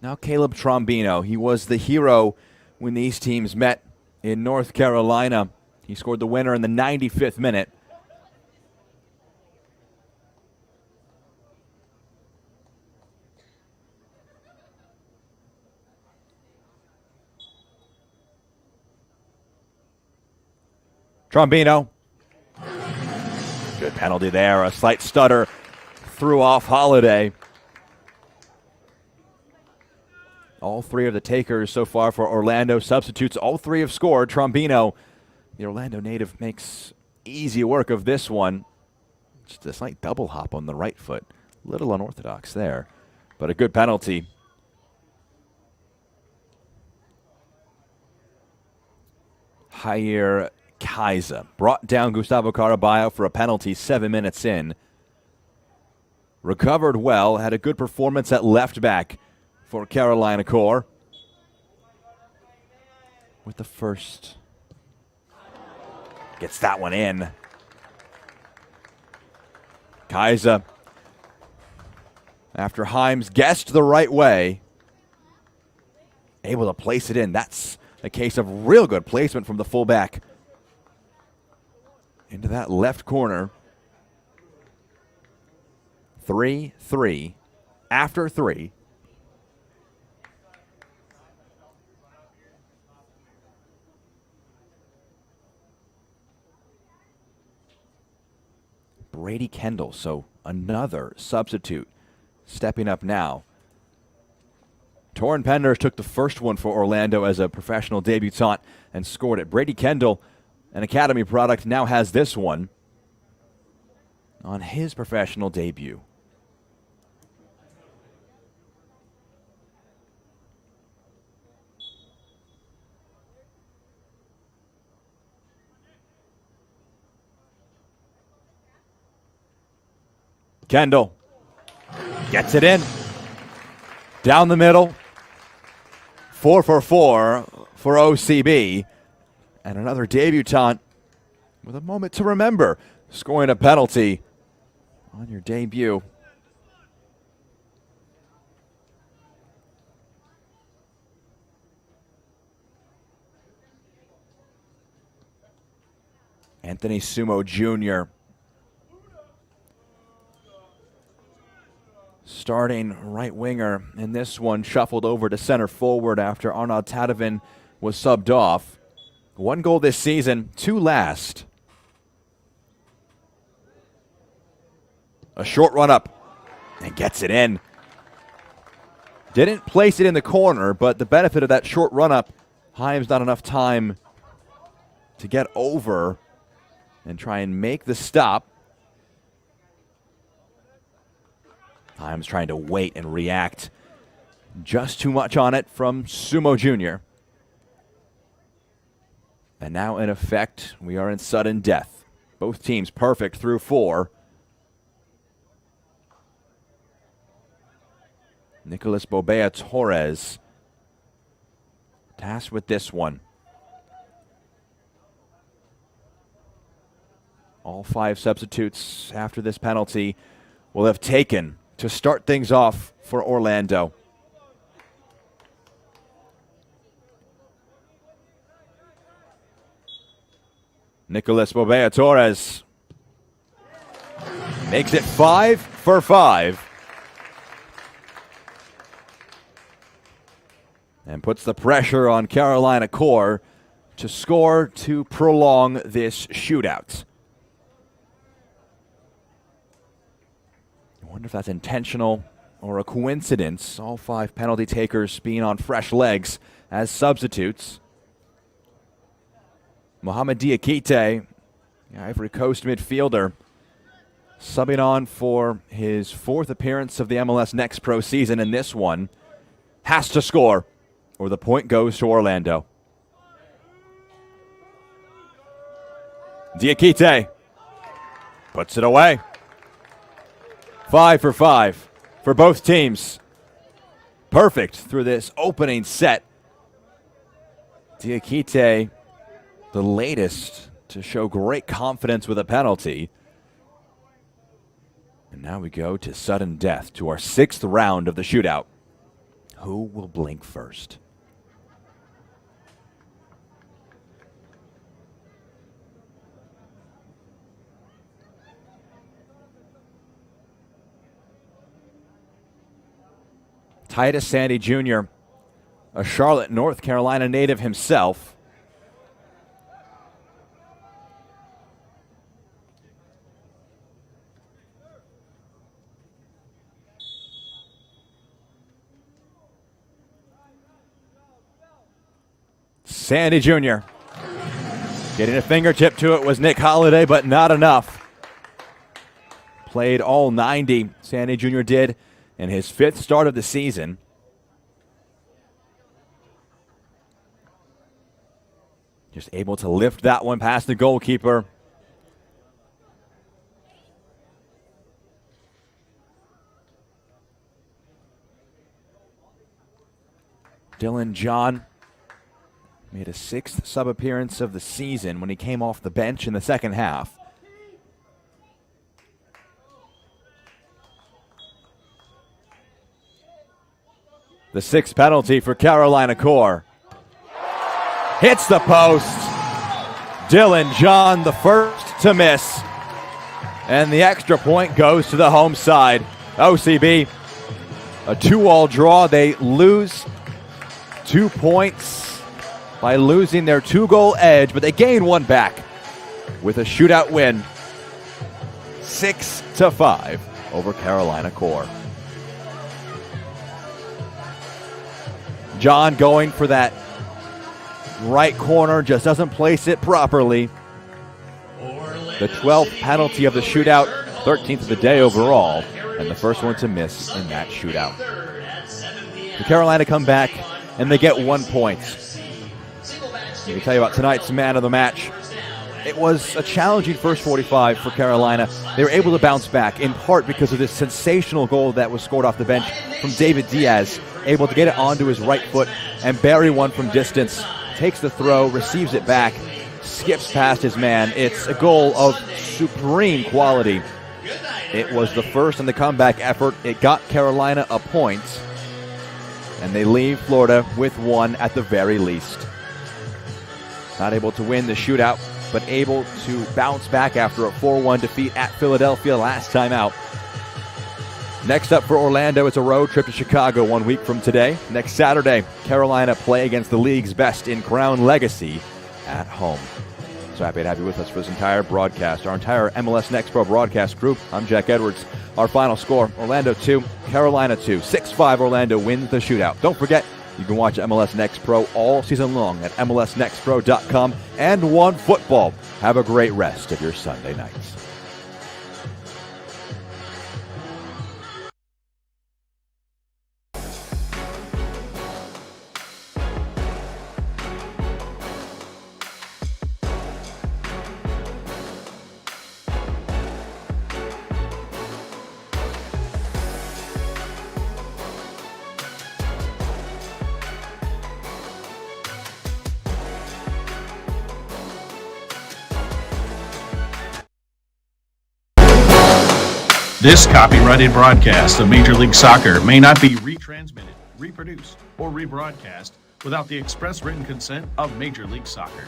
Now Caleb Trombino. He was the hero when these teams met in North Carolina. He scored the winner in the 95th minute. Trombino. Good penalty there. A slight stutter. Threw off Holliday. All 3 of the takers so far for Orlando. Substitutes, all 3 have scored. Trombino, the Orlando native, makes easy work of this one. Just a slight double hop on the right foot. Little unorthodox there, but a good penalty. Jair Kaiser brought down Gustavo Caraballo for a penalty 7 minutes in. Recovered well, had a good performance at left back for Carolina Core. With the first. Gets that one in. Kaiser, after Himes guessed the right way, able to place it in. That's a case of real good placement from the fullback. Into that left corner. 3-3 after 3. Brady Kendall. So another substitute stepping up now. Torrin Penders took the first one for Orlando as a professional debutant and scored it. Brady Kendall, an academy product, now has this one on his professional debut. Kendall gets it in. Down the middle. 4 for 4 for OCB. And another debutant with a moment to remember, scoring a penalty on your debut. Anthony Sumo Jr. starting right winger, and this one shuffled over to center forward after Arnaud Tadevin was subbed off. 1 goal this season, 2 last. A short run up and gets it in. Didn't place it in the corner, but the benefit of that short run up, Himes not enough time to get over and try and make the stop. Himes trying to wait and react. Just too much on it from Sumo Jr. And now, in effect, we are in sudden death. Both teams perfect through 4. Nicolas Bobea Torres tasked with this one. All 5 substitutes after this penalty will have taken to start things off for Orlando. Nicolas Bobea Torres makes it 5 for 5. And puts the pressure on Carolina Core to score to prolong this shootout. I wonder if that's intentional or a coincidence. All 5 penalty takers being on fresh legs as substitutes. Mohamed Diakite, Ivory Coast midfielder, subbing on for his 4th appearance of the MLS Next Pro season, and this one has to score or the point goes to Orlando. Diakite puts it away. 5 for 5 for both teams. Perfect through this opening set. Diakite, the latest to show great confidence with a penalty. And now we go to sudden death, to our 6th round of the shootout. Who will blink first? Titus Sandy Jr., a Charlotte, North Carolina native himself. Sandy Jr. getting a fingertip to it was Nick Holiday, but not enough. Played all 90, Sandy Jr. did, in his 5th start of the season. Just able to lift that one past the goalkeeper. Dylan John made a 6th sub appearance of the season when he came off the bench in the second half. The 6th penalty for Carolina Core. Hits the post. Dylan John, the first to miss. And the extra point goes to the home side. OCB, a 2-all draw. They lose 2 points by losing their 2-goal edge, but they gain 1 back with a shootout win. 6-5 over Carolina Core. John going for that right corner, just doesn't place it properly. The 12th penalty of the shootout, 13th of the day overall, and the first one to miss in that shootout. The Carolina come back, and they get 1 point. Let me tell you about tonight's man of the match. It was a challenging first 45 for Carolina. They were able to bounce back, in part because of this sensational goal that was scored off the bench from David Diaz, able to get it onto his right foot and bury one from distance. Takes the throw, receives it back, skips past his man. It's a goal of supreme quality. It was the first in the comeback effort. It got Carolina a point, and they leave Florida with 1 at the very least. Not able to win the shootout, but able to bounce back after a 4-1 defeat at Philadelphia last time out. Next up for Orlando, it's a road trip to Chicago 1 week from today. Next Saturday, Carolina play against the league's best in Crown Legacy at home. So happy to have you with us for this entire broadcast, our entire MLS Next Pro broadcast crew. I'm Jack Edwards. Our final score, Orlando 2, Carolina 2. 6-5 Orlando wins the shootout. Don't forget, you can watch MLS Next Pro all season long at MLSNextPro.com and OneFootball. Have a great rest of your Sunday nights. This copyrighted broadcast of Major League Soccer may not be retransmitted, reproduced, or rebroadcast without the express written consent of Major League Soccer.